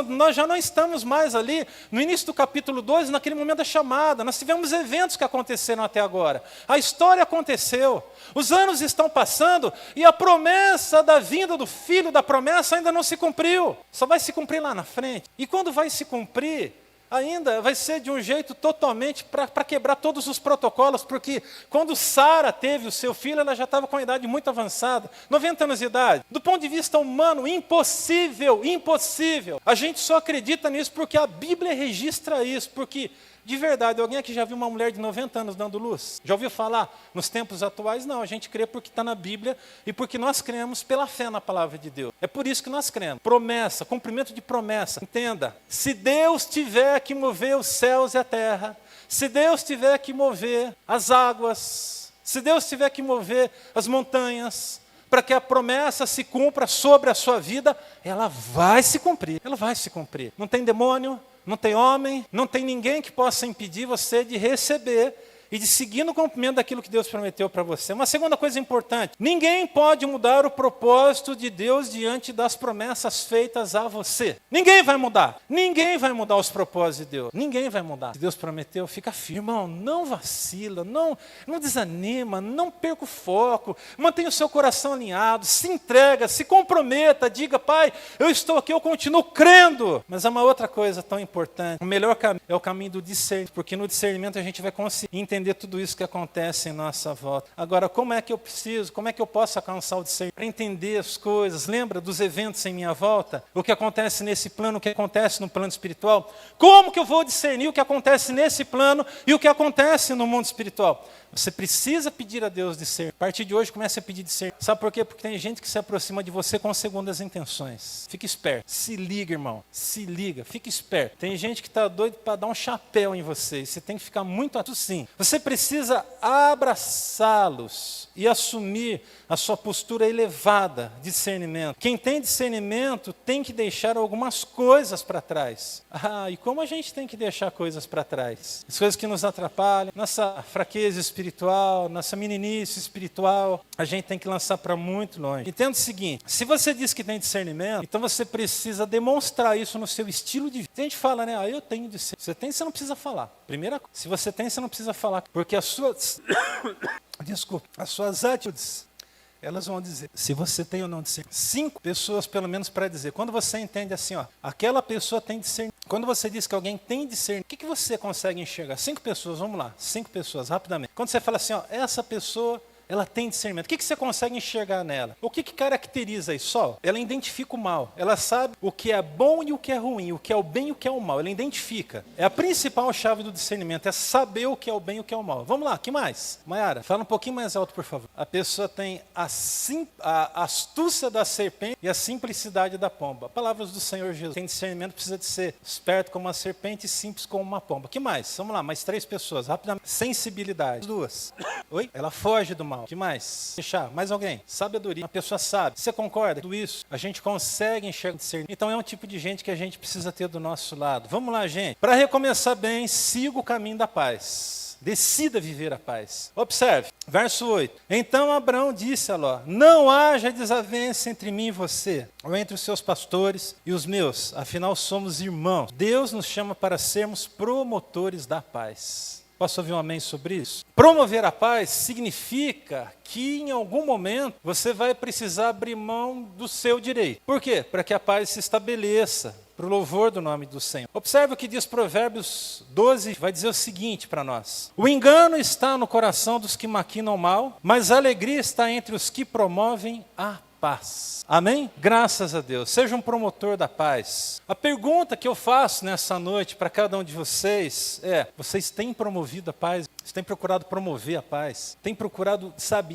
nós já não estamos mais ali no início do capítulo 2, naquele momento da chamada, nós tivemos eventos que aconteceram até agora, a história aconteceu, os anos estão passando e a promessa da vinda do filho da promessa ainda não se cumpriu, só vai se cumprir lá na frente. E quando vai se cumprir, ainda vai ser de um jeito totalmente para quebrar todos os protocolos, porque quando Sara teve o seu filho, ela já estava com a idade muito avançada, 90 anos de idade. Do ponto de vista humano, impossível, impossível. A gente só acredita nisso porque a Bíblia registra isso, porque, de verdade, alguém aqui já viu uma mulher de 90 anos dando luz? Já ouviu falar nos tempos atuais? Não, a gente crê porque está na Bíblia e porque nós cremos pela fé na palavra de Deus. É por isso que nós cremos. Promessa, cumprimento de promessa. Entenda, se Deus tiver que mover os céus e a terra, se Deus tiver que mover as águas, se Deus tiver que mover as montanhas, para que a promessa se cumpra sobre a sua vida, ela vai se cumprir. Ela vai se cumprir. Não tem demônio, não tem homem, não tem ninguém que possa impedir você de receber e de seguir no cumprimento daquilo que Deus prometeu para você. Uma segunda coisa importante: ninguém pode mudar o propósito de Deus diante das promessas feitas a você. Ninguém vai mudar. Ninguém vai mudar os propósitos de Deus. Ninguém vai mudar. Se Deus prometeu, fica firme. Irmão, não vacila, não desanima, não perca o foco, mantenha o seu coração alinhado, se entrega, se comprometa, diga: Pai, eu estou aqui, eu continuo crendo. Mas há uma outra coisa tão importante: o melhor caminho é o caminho do discernimento, porque no discernimento a gente vai conseguir entender tudo isso que acontece em nossa volta. Agora, como é que eu posso alcançar o discernimento? Para entender as coisas, lembra dos eventos em minha volta? O que acontece nesse plano, o que acontece no plano espiritual? Como que eu vou discernir o que acontece nesse plano e o que acontece no mundo espiritual? Você precisa pedir a Deus discernimento. A partir de hoje, comece a pedir discernimento. Sabe por quê? Porque tem gente que se aproxima de você com segundas intenções. Fique esperto. Se liga, irmão. Se liga. Fique esperto. Tem gente que está doido para dar um chapéu em você. Você tem que ficar muito atento, sim. Você precisa abraçá-los e assumir a sua postura elevada de discernimento. Quem tem discernimento tem que deixar algumas coisas para trás. E como a gente tem que deixar coisas para trás? As coisas que nos atrapalham, nossa fraqueza espiritual, nossa meninice espiritual, a gente tem que lançar para muito longe. Entenda o seguinte: se você diz que tem discernimento, então você precisa demonstrar isso no seu estilo de vida. A gente fala, né? Eu tenho discernimento. Você tem, você não precisa falar. Primeira coisa, se você tem, você não precisa falar, porque as suas atitudes, elas vão dizer se você tem ou não discernimento. 5 pessoas, pelo menos, para dizer. Quando você entende assim, aquela pessoa tem discernimento. Quando você diz que alguém tem discernimento, o que você consegue enxergar? 5 pessoas, vamos lá. 5 pessoas, rapidamente. Quando você fala assim, essa pessoa, ela tem discernimento. O que você consegue enxergar nela? O que caracteriza isso? Só, ela identifica o mal. Ela sabe o que é bom e o que é ruim, o que é o bem e o que é o mal. Ela identifica. É a principal chave do discernimento, é saber o que é o bem e o que é o mal. Vamos lá, o que mais? Maiara, fala um pouquinho mais alto, por favor. A pessoa tem a astúcia da serpente e a simplicidade da pomba. Palavras do Senhor Jesus. Tem discernimento, precisa de ser esperto como uma serpente e simples como uma pomba. O que mais? Vamos lá, mais 3 pessoas, rapidamente. Sensibilidade. 2. Oi? Ela foge do mal. O que mais? Fechar. Mais alguém? Sabedoria. Uma pessoa sabe. Você concorda com tudo isso? A gente consegue enxergar, discernir. Então é um tipo de gente que a gente precisa ter do nosso lado. Vamos lá, gente. Para recomeçar bem, siga o caminho da paz. Decida viver a paz. Observe, verso 8. Então Abraão disse a Ló: não haja desavença entre mim e você, ou entre os seus pastores e os meus, afinal somos irmãos. Deus nos chama para sermos promotores da paz. Posso ouvir um amém sobre isso? Promover a paz significa que em algum momento você vai precisar abrir mão do seu direito. Por quê? Para que a paz se estabeleça, para o louvor do nome do Senhor. Observe o que diz Provérbios 12, vai dizer o seguinte para nós: o engano está no coração dos que maquinam mal, mas a alegria está entre os que promovem a paz. Amém? Graças a Deus. Seja um promotor da paz. A pergunta que eu faço nessa noite para cada um de vocês é: vocês têm promovido a paz? Vocês têm procurado promover a paz? Têm procurado,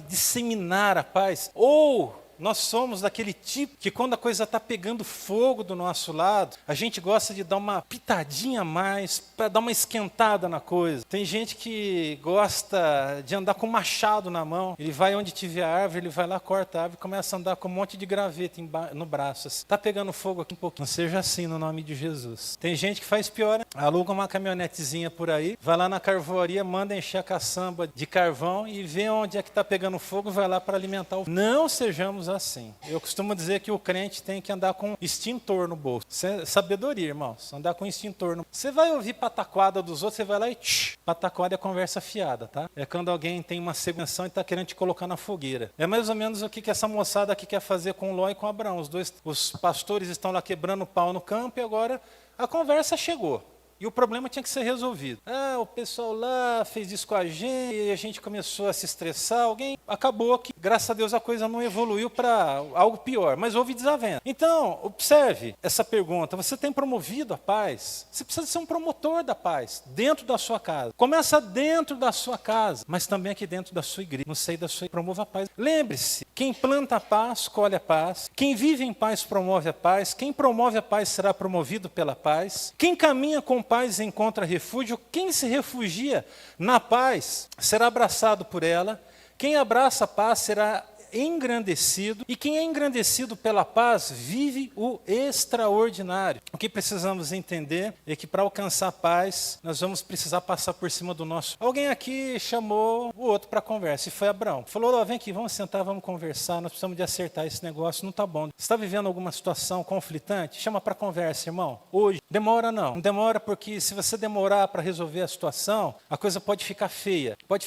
disseminar a paz? Ou nós somos daquele tipo que quando a coisa está pegando fogo do nosso lado, a gente gosta de dar uma pitadinha a mais, para dar uma esquentada na coisa. Tem gente que gosta de andar com um machado na mão. Ele vai onde tiver árvore, ele vai lá, corta a árvore e começa a andar com um monte de graveta no braço. Está pegando fogo aqui um pouquinho. Não seja assim no nome de Jesus. Tem gente que faz pior, né? Aluga uma caminhonetezinha por aí, vai lá na carvoaria, manda encher a caçamba de carvão e vê onde é que está pegando fogo e vai lá para alimentar o fogo. Não sejamos assim. Eu costumo dizer que o crente tem que andar com extintor no bolso. Isso é sabedoria, irmãos. Andar com extintor no bolso. Você vai ouvir pataquada dos outros, você vai lá e pataquada é conversa fiada, tá? É quando alguém tem uma segurança e está querendo te colocar na fogueira. É mais ou menos o que essa moçada aqui quer fazer com Ló e com Abraão. Os pastores estão lá quebrando pau no campo e agora a conversa chegou. E o problema tinha que ser resolvido. O pessoal lá fez isso com a gente, e a gente começou a se estressar. Acabou que, graças a Deus, a coisa não evoluiu para algo pior, mas houve desavença. Então, observe essa pergunta. Você tem promovido a paz? Você precisa ser um promotor da paz, dentro da sua casa. Começa dentro da sua casa, mas também aqui dentro da sua igreja, no seio da sua igreja. Promova a paz. Lembre-se, quem planta a paz, colhe a paz. Quem vive em paz, promove a paz. Quem promove a paz será promovido pela paz. Quem caminha com paz encontra refúgio. Quem se refugia na paz será abraçado por ela. Quem abraça a paz será engrandecido, e quem é engrandecido pela paz vive o extraordinário. O que precisamos entender é que para alcançar a paz, nós vamos precisar passar por cima do nosso. Alguém aqui chamou o outro para conversa, e foi Abraão. Falou, vem aqui, vamos sentar, vamos conversar, nós precisamos de acertar esse negócio, não está bom. Você está vivendo alguma situação conflitante? Chama para conversa, irmão. Hoje, demora não demora, porque se você demorar para resolver a situação, a coisa pode ficar feia, pode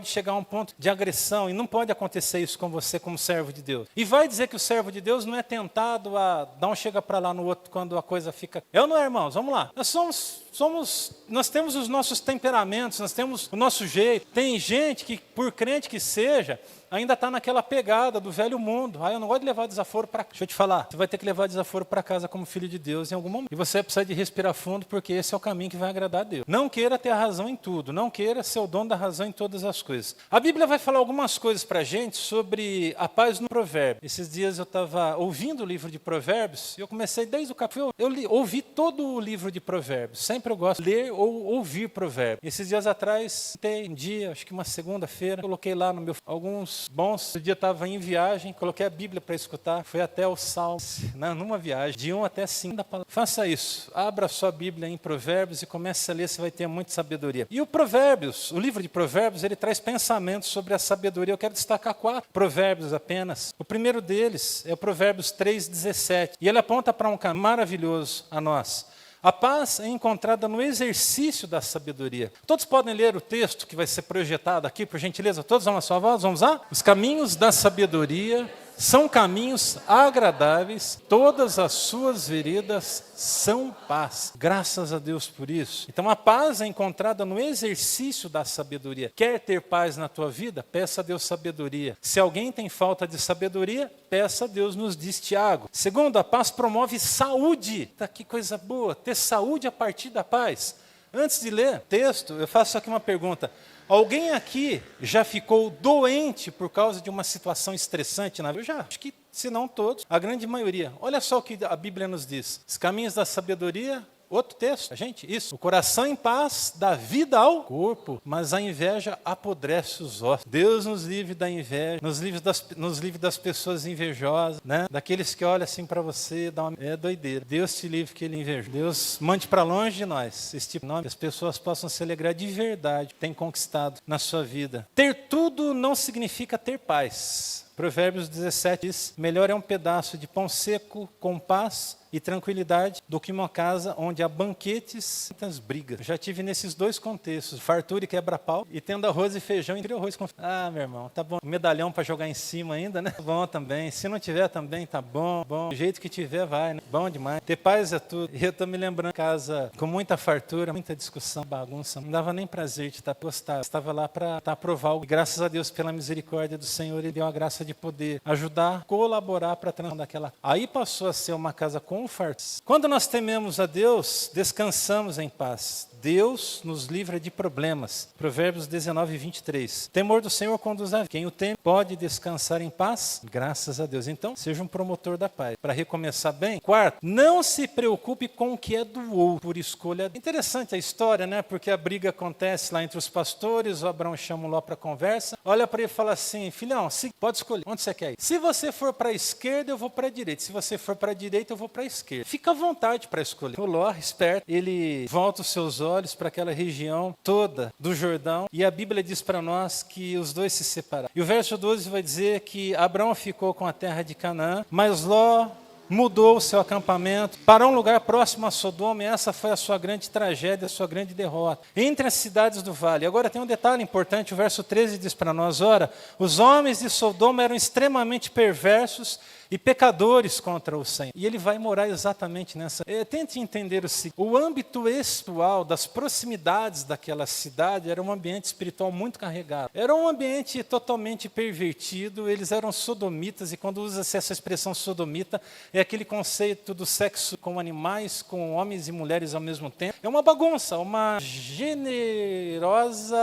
chegar a um ponto de agressão, e não pode acontecer isso com você como servo de Deus. E vai dizer que o servo de Deus não é tentado a dar um chega para lá no outro quando a coisa fica... Eu não é, irmãos, vamos lá. Nós temos os nossos temperamentos, nós temos o nosso jeito. Tem gente que, por crente que seja, ainda está naquela pegada do velho mundo. Eu não gosto de levar desaforo para casa. Deixa eu te falar, você vai ter que levar desaforo para casa como filho de Deus em algum momento. E você precisa de respirar fundo, porque esse é o caminho que vai agradar a Deus. Não queira ter a razão em tudo, não queira ser o dono da razão em todas as coisas. A Bíblia vai falar algumas coisas para a gente sobre a paz no provérbio. Esses dias eu estava ouvindo o livro de Provérbios, e eu comecei desde o capítulo, ouvi todo o livro de Provérbios. Sempre eu gosto de ler ou ouvir Provérbios. Esses dias atrás, um dia, acho que uma segunda-feira, coloquei lá no meu alguns bons. O dia estava em viagem, coloquei a Bíblia para escutar, foi até o Salmo, numa viagem, de 1 até 5. Faça isso, abra a sua Bíblia em Provérbios e comece a ler, você vai ter muita sabedoria. E o Provérbios, o livro de Provérbios, ele traz pensamentos sobre a sabedoria. Eu quero destacar 4 provérbios apenas. O primeiro deles é o Provérbios 3:17, e ele aponta para um caminho maravilhoso a nós. A paz é encontrada no exercício da sabedoria. Todos podem ler o texto que vai ser projetado aqui, por gentileza? Todos vão à sua voz? Vamos lá? Os caminhos da sabedoria são caminhos agradáveis, todas as suas veredas são paz. Graças a Deus por isso. Então a paz é encontrada no exercício da sabedoria. Quer ter paz na tua vida? Peça a Deus sabedoria. Se alguém tem falta de sabedoria, peça a Deus, nos diz Tiago. Segundo, a paz promove saúde. Que coisa boa, ter saúde a partir da paz. Antes de ler o texto, eu faço aqui uma pergunta. Alguém aqui já ficou doente por causa de uma situação estressante na vida? Eu já, acho que, se não todos, a grande maioria. Olha só o que a Bíblia nos diz. Os caminhos da sabedoria, outro texto, isso. O coração em paz dá vida ao corpo, mas a inveja apodrece os ossos. Deus nos livre da inveja, nos livre das pessoas invejosas, né? Daqueles que olham assim para você, é doideira. Deus te livre que ele inveja. Deus mande para longe de nós esse tipo de nome, que as pessoas possam se alegrar de verdade, tem conquistado na sua vida. Ter tudo não significa ter paz. Provérbios 17 diz, melhor é um pedaço de pão seco com paz e tranquilidade do que uma casa onde há banquetes e muitas brigas. Já tive nesses dois contextos, fartura e quebra-pau, e tendo arroz e feijão e arroz com... meu irmão, tá bom. Medalhão para jogar em cima ainda, né? Tá bom também. Se não tiver também, tá bom. Do jeito que tiver, vai, né? Bom demais. Ter paz é tudo. E eu tô me lembrando, casa com muita fartura, muita discussão, bagunça. Não dava nem prazer de estar postado. Estava lá para aprovar algo. E graças a Deus, pela misericórdia do Senhor, Ele deu a graça de poder ajudar, colaborar para transformar daquela... Aí passou a ser uma casa com fartura. Quando nós tememos a Deus, descansamos em paz. Deus nos livra de problemas. Provérbios 19:23. Temor do Senhor conduz a vida. Quem o teme pode descansar em paz, graças a Deus. Então, seja um promotor da paz. Para recomeçar bem. Quarto, não se preocupe com o que é do outro, por escolha. Interessante a história, né? Porque a briga acontece lá entre os pastores, o Abraão chama o Ló para conversa. Olha para ele e fala assim, filhão, pode escolher, onde você quer ir? Se você for para a esquerda, eu vou para a direita. Se você for para a direita, eu vou para a esquerda. Fica à vontade para escolher. O Ló, esperto, ele volta os seus olhos para aquela região toda do Jordão, e a Bíblia diz para nós que os dois se separaram. E o verso 12 vai dizer que Abraão ficou com a terra de Canaã, mas Ló mudou o seu acampamento para um lugar próximo a Sodoma, e essa foi a sua grande tragédia, a sua grande derrota. Entre as cidades do vale. Agora tem um detalhe importante, o verso 13 diz para nós, ora, os homens de Sodoma eram extremamente perversos e pecadores contra o Senhor. E ele vai morar exatamente nessa. Tente entender o seguinte: o âmbito espiritual das proximidades daquela cidade era um ambiente espiritual muito carregado. Era um ambiente totalmente pervertido, eles eram sodomitas, e quando usa-se essa expressão sodomita, é aquele conceito do sexo com animais, com homens e mulheres ao mesmo tempo. É uma bagunça, uma generosa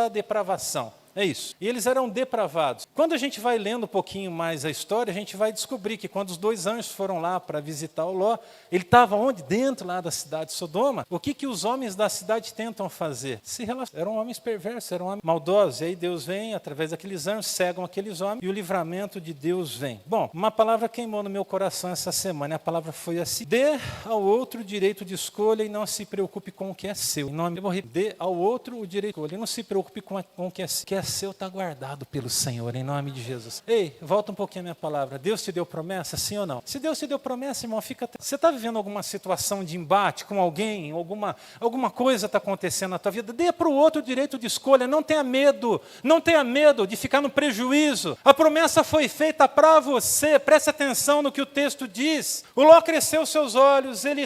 depravação. É isso. E eles eram depravados. Quando a gente vai lendo um pouquinho mais a história, a gente vai descobrir que quando os 2 anjos foram lá para visitar o Ló, ele estava onde? Dentro lá da cidade de Sodoma. O que os homens da cidade tentam fazer? Se relacionam. Eram homens perversos, eram homens maldosos. E aí Deus vem, através daqueles anjos, cegam aqueles homens e o livramento de Deus vem. Bom, uma palavra queimou no meu coração essa semana. E a palavra foi assim: dê ao outro o direito de escolha e não se preocupe com o que é seu. Em nome, eu vou repetir: dê ao outro o direito de escolha e não se preocupe com o que é seu. Seu está guardado pelo Senhor, em nome de Jesus. Ei, volta um pouquinho a minha palavra. Deus te deu promessa, sim ou não? Se Deus te deu promessa, irmão, fica... Você está vivendo alguma situação de embate com alguém, alguma coisa está acontecendo na tua vida, dê para o outro o direito de escolha, não tenha medo de ficar no prejuízo. A promessa foi feita para você, preste atenção no que o texto diz. O Ló cresceu os seus olhos, ele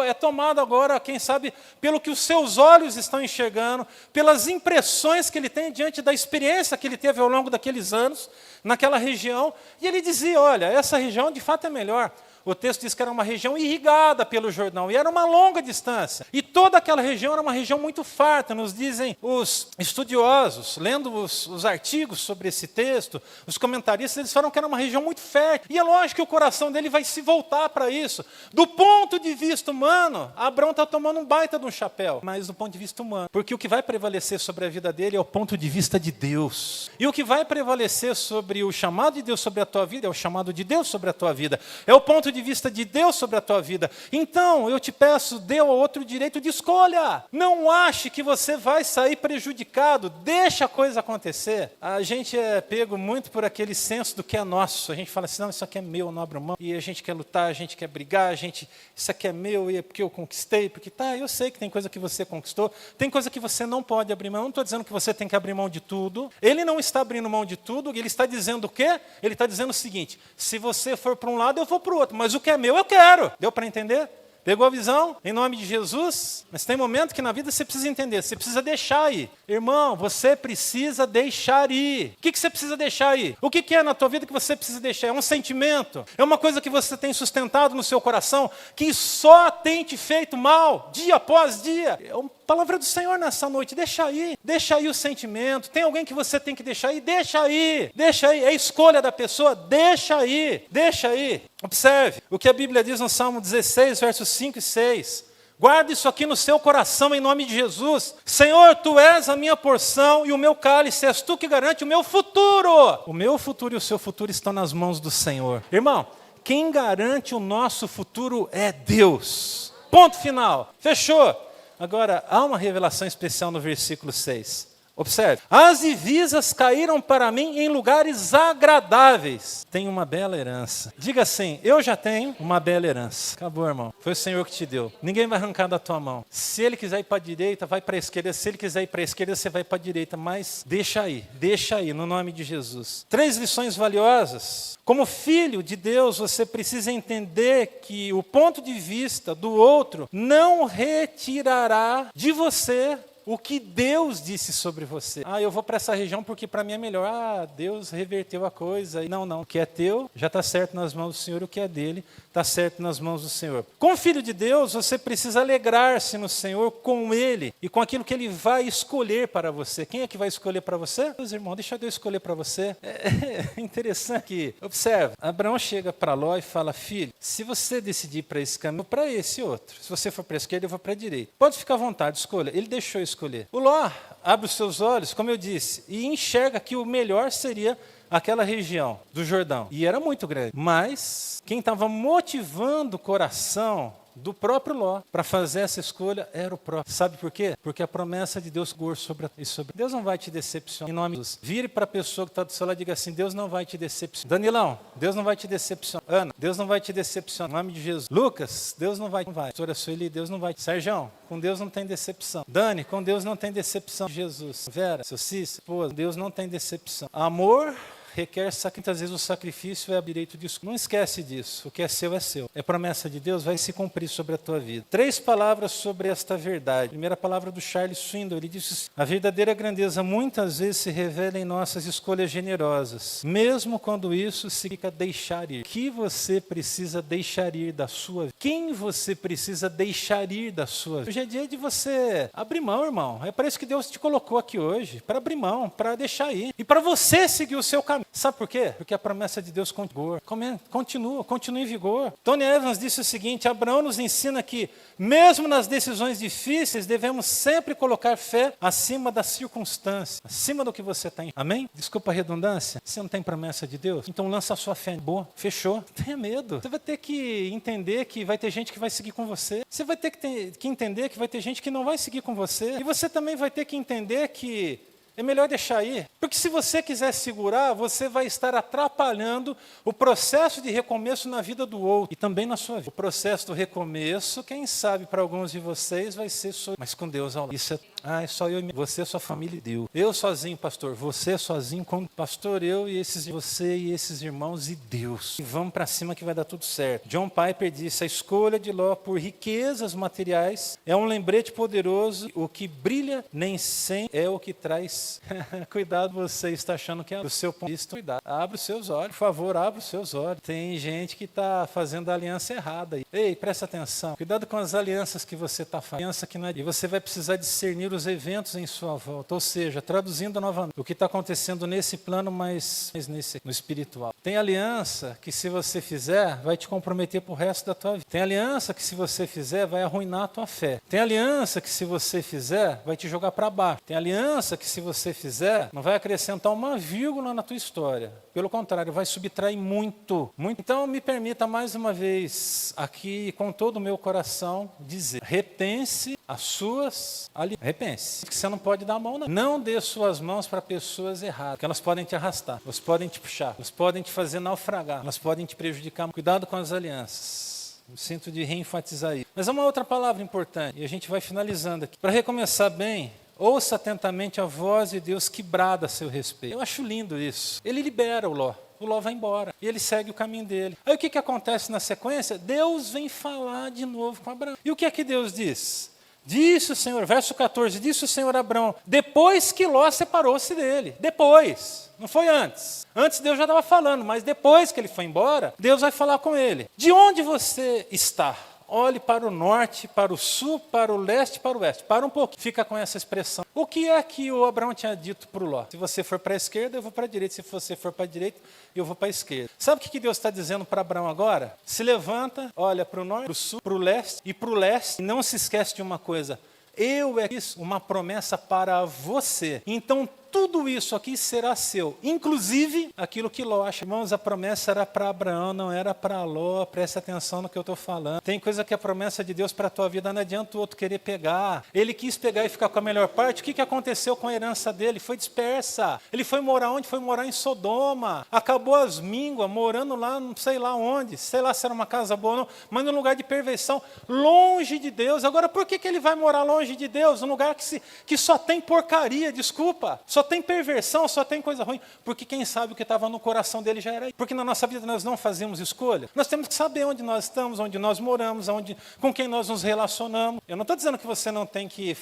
é tomado agora, quem sabe, pelo que os seus olhos estão enxergando, pelas impressões que ele tem diante da experiência que ele teve ao longo daqueles anos, naquela região, e ele dizia, olha, essa região de fato é melhor. O texto diz que era uma região irrigada pelo Jordão, e era uma longa distância. E toda aquela região era uma região muito farta, nos dizem os estudiosos, lendo os artigos sobre esse texto, os comentaristas, eles falam que era uma região muito fértil. E é lógico que o coração dele vai se voltar para isso. Do ponto de vista humano, Abraão está tomando um baita de um chapéu, mas do ponto de vista humano. Porque o que vai prevalecer sobre a vida dele é o ponto de vista de Deus. E o que vai prevalecer sobre o chamado de Deus sobre a tua vida é o chamado de Deus sobre a tua vida. É o ponto de vista de Deus sobre a tua vida. Então, eu te peço, dê ao outro o direito de escolha. Não ache que você vai sair prejudicado. Deixa a coisa acontecer. A gente é pego muito por aquele senso do que é nosso. A gente fala assim, não, isso aqui é meu, eu não abro mão. E a gente quer lutar, a gente quer brigar, isso aqui é meu, e é porque eu conquistei, porque eu sei que tem coisa que você conquistou, tem coisa que você não pode abrir mão. Eu não estou dizendo que você tem que abrir mão de tudo. Ele não está abrindo mão de tudo, ele está dizendo o quê? Ele está dizendo o seguinte: se você for para um lado, eu vou para o outro. Mas o que é meu, eu quero. Deu para entender? Pegou a visão? Em nome de Jesus? Mas tem momento que na vida você precisa entender, você precisa deixar ir. Irmão, você precisa deixar ir. O que você precisa deixar ir? O que é na tua vida que você precisa deixar? É um sentimento? É uma coisa que você tem sustentado no seu coração, que só tem te feito mal, dia após dia? É uma palavra do Senhor nessa noite. Deixa aí o sentimento. Tem alguém que você tem que deixar aí? Deixa aí. É a escolha da pessoa. Deixa aí. Observe o que a Bíblia diz no Salmo 16, versos 5 e 6. Guarde isso aqui no seu coração em nome de Jesus. Senhor, Tu és a minha porção e o meu cálice, és Tu que garante o meu futuro. O meu futuro e o seu futuro estão nas mãos do Senhor. Irmão, quem garante o nosso futuro é Deus. Ponto final. Fechou. Agora, há uma revelação especial no versículo 6. Observe. As divisas caíram para mim em lugares agradáveis. Tenho uma bela herança. Diga assim, eu já tenho uma bela herança. Acabou, irmão. Foi o Senhor que te deu. Ninguém vai arrancar da tua mão. Se Ele quiser ir para a direita, vai para a esquerda. Se Ele quiser ir para a esquerda, você vai para a direita. Mas deixa aí, no nome de Jesus. 3 lições valiosas. Como filho de Deus, você precisa entender que o ponto de vista do outro não retirará de você o que Deus disse sobre você. Eu vou para essa região porque para mim é melhor. Deus reverteu a coisa. Não. O que é teu já está certo nas mãos do Senhor. O que é dele está certo nas mãos do Senhor. Como filho de Deus, você precisa alegrar-se no Senhor com Ele e com aquilo que Ele vai escolher para você. Quem é que vai escolher para você? Meus irmãos, deixa Deus escolher para você. É interessante que, observe, Abraão chega para Ló e fala, filho, se você decidir para esse caminho, para esse outro. Se você for para a esquerda, eu vou para a direita. Pode ficar à vontade, escolha. Ele deixou escolher. O Ló abre os seus olhos, como eu disse, e enxerga que o melhor seria aquela região do Jordão. E era muito grande. Mas quem estava motivando o coração do próprio Ló para fazer essa escolha era o próprio. Sabe por quê? Porque a promessa de Deus sobre Deus não vai te decepcionar. Em nome de Jesus. Vire para a pessoa que está do seu lado e diga assim: Deus não vai te decepcionar. Danilão, Deus não vai te decepcionar. Ana, Deus não vai te decepcionar. Em nome de Jesus. Lucas, Deus não vai. Pastora Sueli, Deus não vai. Sérgio, com Deus não tem decepção. Dani, com Deus não tem decepção. Jesus. Vera, seu Cícero, esposa, Deus não tem decepção. Amor requer sacrifício. Muitas vezes o sacrifício é o direito de escolha. Não esquece disso. O que é seu é seu. É promessa de Deus, vai se cumprir sobre a tua vida. 3 palavras sobre esta verdade. Primeira palavra do Charles Swindoll. Ele disse: a verdadeira grandeza muitas vezes se revela em nossas escolhas generosas, mesmo quando isso significa deixar ir. Que você precisa deixar ir da sua vida? Quem você precisa deixar ir da sua vida? Hoje é dia de você abrir mão, irmão. É para isso que Deus te colocou aqui hoje. Para abrir mão, para deixar ir. E para você seguir o seu caminho. Sabe por quê? Porque a promessa de Deus continua em vigor. Tony Evans disse o seguinte: Abraão nos ensina que, mesmo nas decisões difíceis, devemos sempre colocar fé acima das circunstâncias, acima do que você tem. Amém? Desculpa a redundância. Você não tem promessa de Deus? Então lança a sua fé. Boa, fechou. Não tenha medo. Você vai ter que entender que vai ter gente que vai seguir com você. Você vai ter que entender que vai ter gente que não vai seguir com você. E você também vai ter que entender que é melhor deixar ir. Porque se você quiser segurar, você vai estar atrapalhando o processo de recomeço na vida do outro e também na sua vida. O processo do recomeço, quem sabe para alguns de vocês vai ser só, mas com Deus ao lado. Isso é só eu e você, sua família e Deus. Eu sozinho, pastor. Você sozinho, como pastor, você e esses irmãos e Deus. E vamos para cima que vai dar tudo certo. John Piper disse: a escolha de Ló por riquezas materiais é um lembrete poderoso. O que brilha nem sempre é o que traz. Cuidado, você está achando que é o seu ponto de vista. Cuidado, abre os seus olhos, por favor, abre os seus olhos. Tem gente que está fazendo a aliança errada aí. Ei, presta atenção, cuidado com as alianças que você está fazendo. Aliança que não é. E você vai precisar discernir os eventos em sua volta, ou seja, traduzindo novamente o que está acontecendo nesse plano, mas no espiritual. Tem aliança que, se você fizer, vai te comprometer para o resto da tua vida. Tem aliança que, se você fizer, vai arruinar a tua fé. Tem aliança que, se você fizer, vai te jogar para baixo. Tem aliança que, se você fizer, não vai acrescentar uma vírgula na tua história. Pelo contrário, vai subtrair muito, muito. Então, me permita mais uma vez, aqui, com todo o meu coração, dizer: repense as suas alianças. Repense. Que você não pode dar a mão, não. Não dê suas mãos para pessoas erradas, porque elas podem te arrastar, elas podem te puxar, elas podem te fazer naufragar, elas podem te prejudicar. Cuidado com as alianças. Eu sinto de reenfatizar isso. Mas é uma outra palavra importante, e a gente vai finalizando aqui. Para recomeçar bem, ouça atentamente a voz de Deus que brada a seu respeito. Eu acho lindo isso. Ele libera o Ló. O Ló vai embora. E ele segue o caminho dele. Aí o que acontece na sequência? Deus vem falar de novo com Abraão. E o que é que Deus diz? Disse o Senhor, verso 14, disse o Senhor a Abraão, depois que Ló separou-se dele. Depois, não foi antes. Antes Deus já estava falando, mas depois que ele foi embora, Deus vai falar com ele. De onde você está? Olhe para o norte, para o sul, para o leste, para o oeste. Para um pouquinho, fica com essa expressão. O que é que o Abraão tinha dito para o Ló? Se você for para a esquerda, eu vou para a direita. Se você for para a direita, eu vou para a esquerda. Sabe o que Deus está dizendo para Abraão agora? Se levanta, olha para o norte, para o sul, para o leste. E para o leste, não se esquece de uma coisa. Eu é isso, uma promessa para você. Então, tudo isso aqui será seu, inclusive aquilo que Ló acha. Irmãos, a promessa era para Abraão, não era para Ló. Preste atenção no que eu estou falando. Tem coisa que a promessa de Deus para a tua vida não adianta o outro querer pegar. Ele quis pegar e ficar com a melhor parte. O que aconteceu com a herança dele? Foi dispersa. Ele foi morar onde? Foi morar em Sodoma. Acabou as mínguas, morando lá, não sei lá onde. Sei lá se era uma casa boa ou não, mas num lugar de perversão, longe de Deus. Agora, por que ele vai morar longe de Deus? Num lugar que só tem porcaria, desculpa. Só tem perversão, só tem coisa ruim, porque quem sabe o que estava no coração dele já era aí. Porque na nossa vida nós não fazemos escolha. Nós temos que saber onde nós estamos, onde nós moramos, com quem nós nos relacionamos. Eu não estou dizendo que você não tem que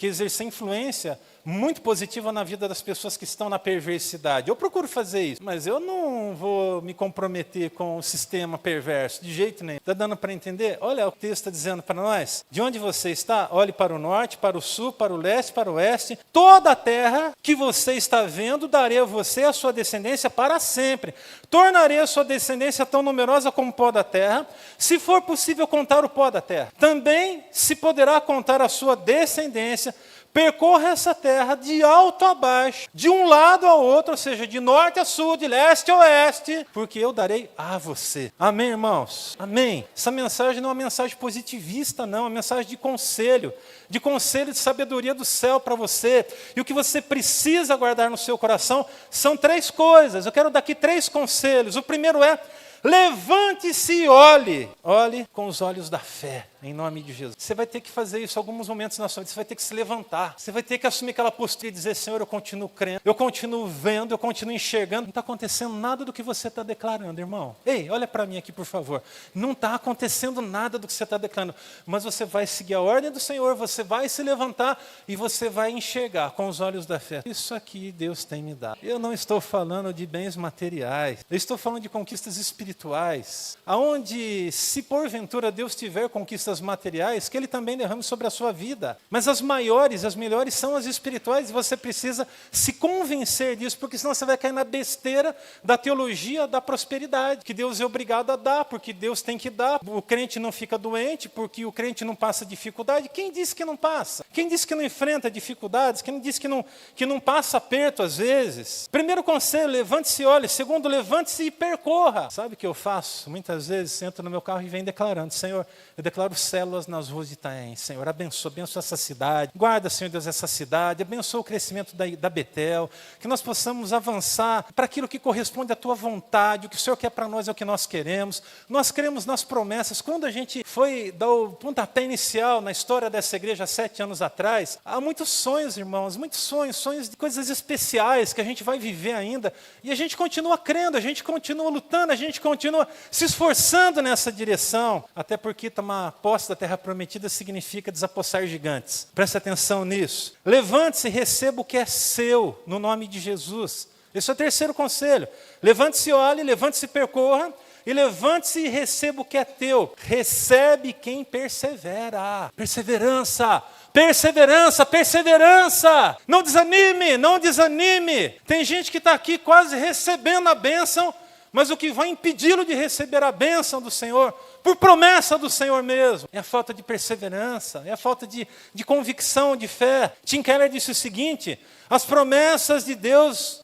exercer influência muito positiva na vida das pessoas que estão na perversidade. Eu procuro fazer isso, mas eu não vou me comprometer com o sistema perverso, de jeito nenhum. Está dando para entender? Olha o que o texto está dizendo para nós. De onde você está, olhe para o norte, para o sul, para o leste, para o oeste. Toda a terra que você está vendo, darei a você e a sua descendência para sempre. Tornarei a sua descendência tão numerosa como o pó da terra, se for possível contar o pó da terra. Também se poderá contar a sua descendência. Percorra essa terra de alto a baixo, de um lado ao outro, ou seja, de norte a sul, de leste a oeste, porque eu darei a você. Amém, irmãos? Amém. Essa mensagem não é uma mensagem positivista, não, é uma mensagem de conselho de sabedoria do céu para você. E o que você precisa guardar no seu coração são 3 coisas. Eu quero dar aqui 3 conselhos. O primeiro é: levante-se e olhe. Olhe com os olhos da fé, em nome de Jesus. Você vai ter que fazer isso em alguns momentos na sua vida. Você vai ter que se levantar. Você vai ter que assumir aquela postura e dizer: Senhor, eu continuo crendo, eu continuo vendo, eu continuo enxergando. Não está acontecendo nada do que você está declarando, irmão. Ei, olha para mim aqui, por favor. Não está acontecendo nada do que você está declarando. Mas você vai seguir a ordem do Senhor, você vai se levantar e você vai enxergar com os olhos da fé. Isso aqui Deus tem me dado. Eu não estou falando de bens materiais. Eu estou falando de conquistas espirituais. Aonde, se porventura Deus tiver conquistas materiais, que Ele também derrame sobre a sua vida. Mas as maiores, as melhores são as espirituais, e você precisa se convencer disso, porque senão você vai cair na besteira da teologia da prosperidade, que Deus é obrigado a dar, porque Deus tem que dar. O crente não fica doente, porque o crente não passa dificuldade. Quem disse que não passa? Quem disse que não enfrenta dificuldades? Quem disse que não passa aperto às vezes? Primeiro conselho: levante-se e olhe. Segundo, levante-se e percorra. Sabe o que eu faço? Muitas vezes entro no meu carro e venho declarando: Senhor, eu declaro células nas ruas de Itaém. Senhor, abençoa essa cidade. Guarda, Senhor Deus, essa cidade. Abençoa o crescimento da Betel. Que nós possamos avançar para aquilo que corresponde à Tua vontade. O que o Senhor quer para nós é o que nós queremos. Nós cremos nas promessas. Quando a gente foi dar o pontapé inicial na história dessa igreja há 7 anos atrás, há muitos sonhos, irmãos, muitos sonhos de coisas especiais que a gente vai viver ainda. E a gente continua crendo, a gente continua lutando, a gente continua se esforçando nessa direção. Até porque tomar posse da terra prometida significa desapossar gigantes. Preste atenção nisso. Levante-se e receba o que é seu, no nome de Jesus. Esse é o terceiro conselho. Levante-se e olhe, levante-se e percorra, e levante-se e receba o que é teu. Recebe quem persevera. Perseverança, perseverança, perseverança. Não desanime, não desanime. Tem gente que está aqui quase recebendo a bênção, mas o que vai impedi-lo de receber a bênção do Senhor, por promessa do Senhor mesmo, é a falta de perseverança, é a falta de convicção, de fé. Tim Keller disse o seguinte: as promessas de Deus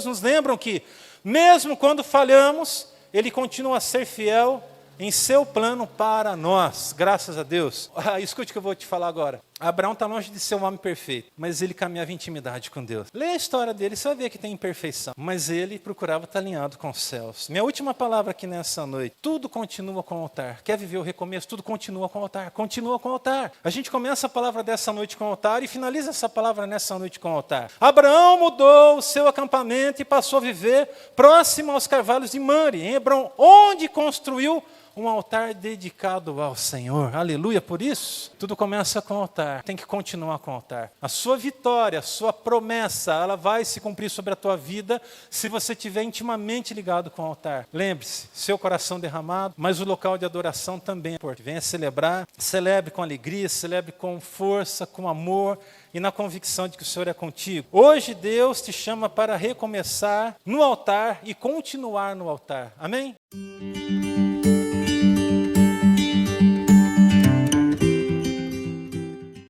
nos lembram que, mesmo quando falhamos, Ele continua a ser fiel em seu plano para nós, graças a Deus. Escute o que eu vou te falar agora. Abraão está longe de ser um homem perfeito, mas ele caminhava em intimidade com Deus. Lê a história dele, você vai ver que tem imperfeição, mas ele procurava estar alinhado com os céus. Minha última palavra aqui nessa noite: tudo continua com o altar. Quer viver o recomeço? Tudo continua com o altar. Continua com o altar. A gente começa a palavra dessa noite com o altar e finaliza essa palavra nessa noite com o altar. Abraão mudou o seu acampamento e passou a viver próximo aos carvalhos de Mamre, em Hebrom, onde construiu um altar dedicado ao Senhor. Aleluia. Por isso, tudo começa com o altar. Tem que continuar com o altar. A sua vitória, a sua promessa, ela vai se cumprir sobre a tua vida se você estiver intimamente ligado com o altar. Lembre-se, seu coração derramado, mas o local de adoração também é importante. Venha celebrar, celebre com alegria, celebre com força, com amor e na convicção de que o Senhor é contigo. Hoje Deus te chama para recomeçar no altar e continuar no altar. Amém?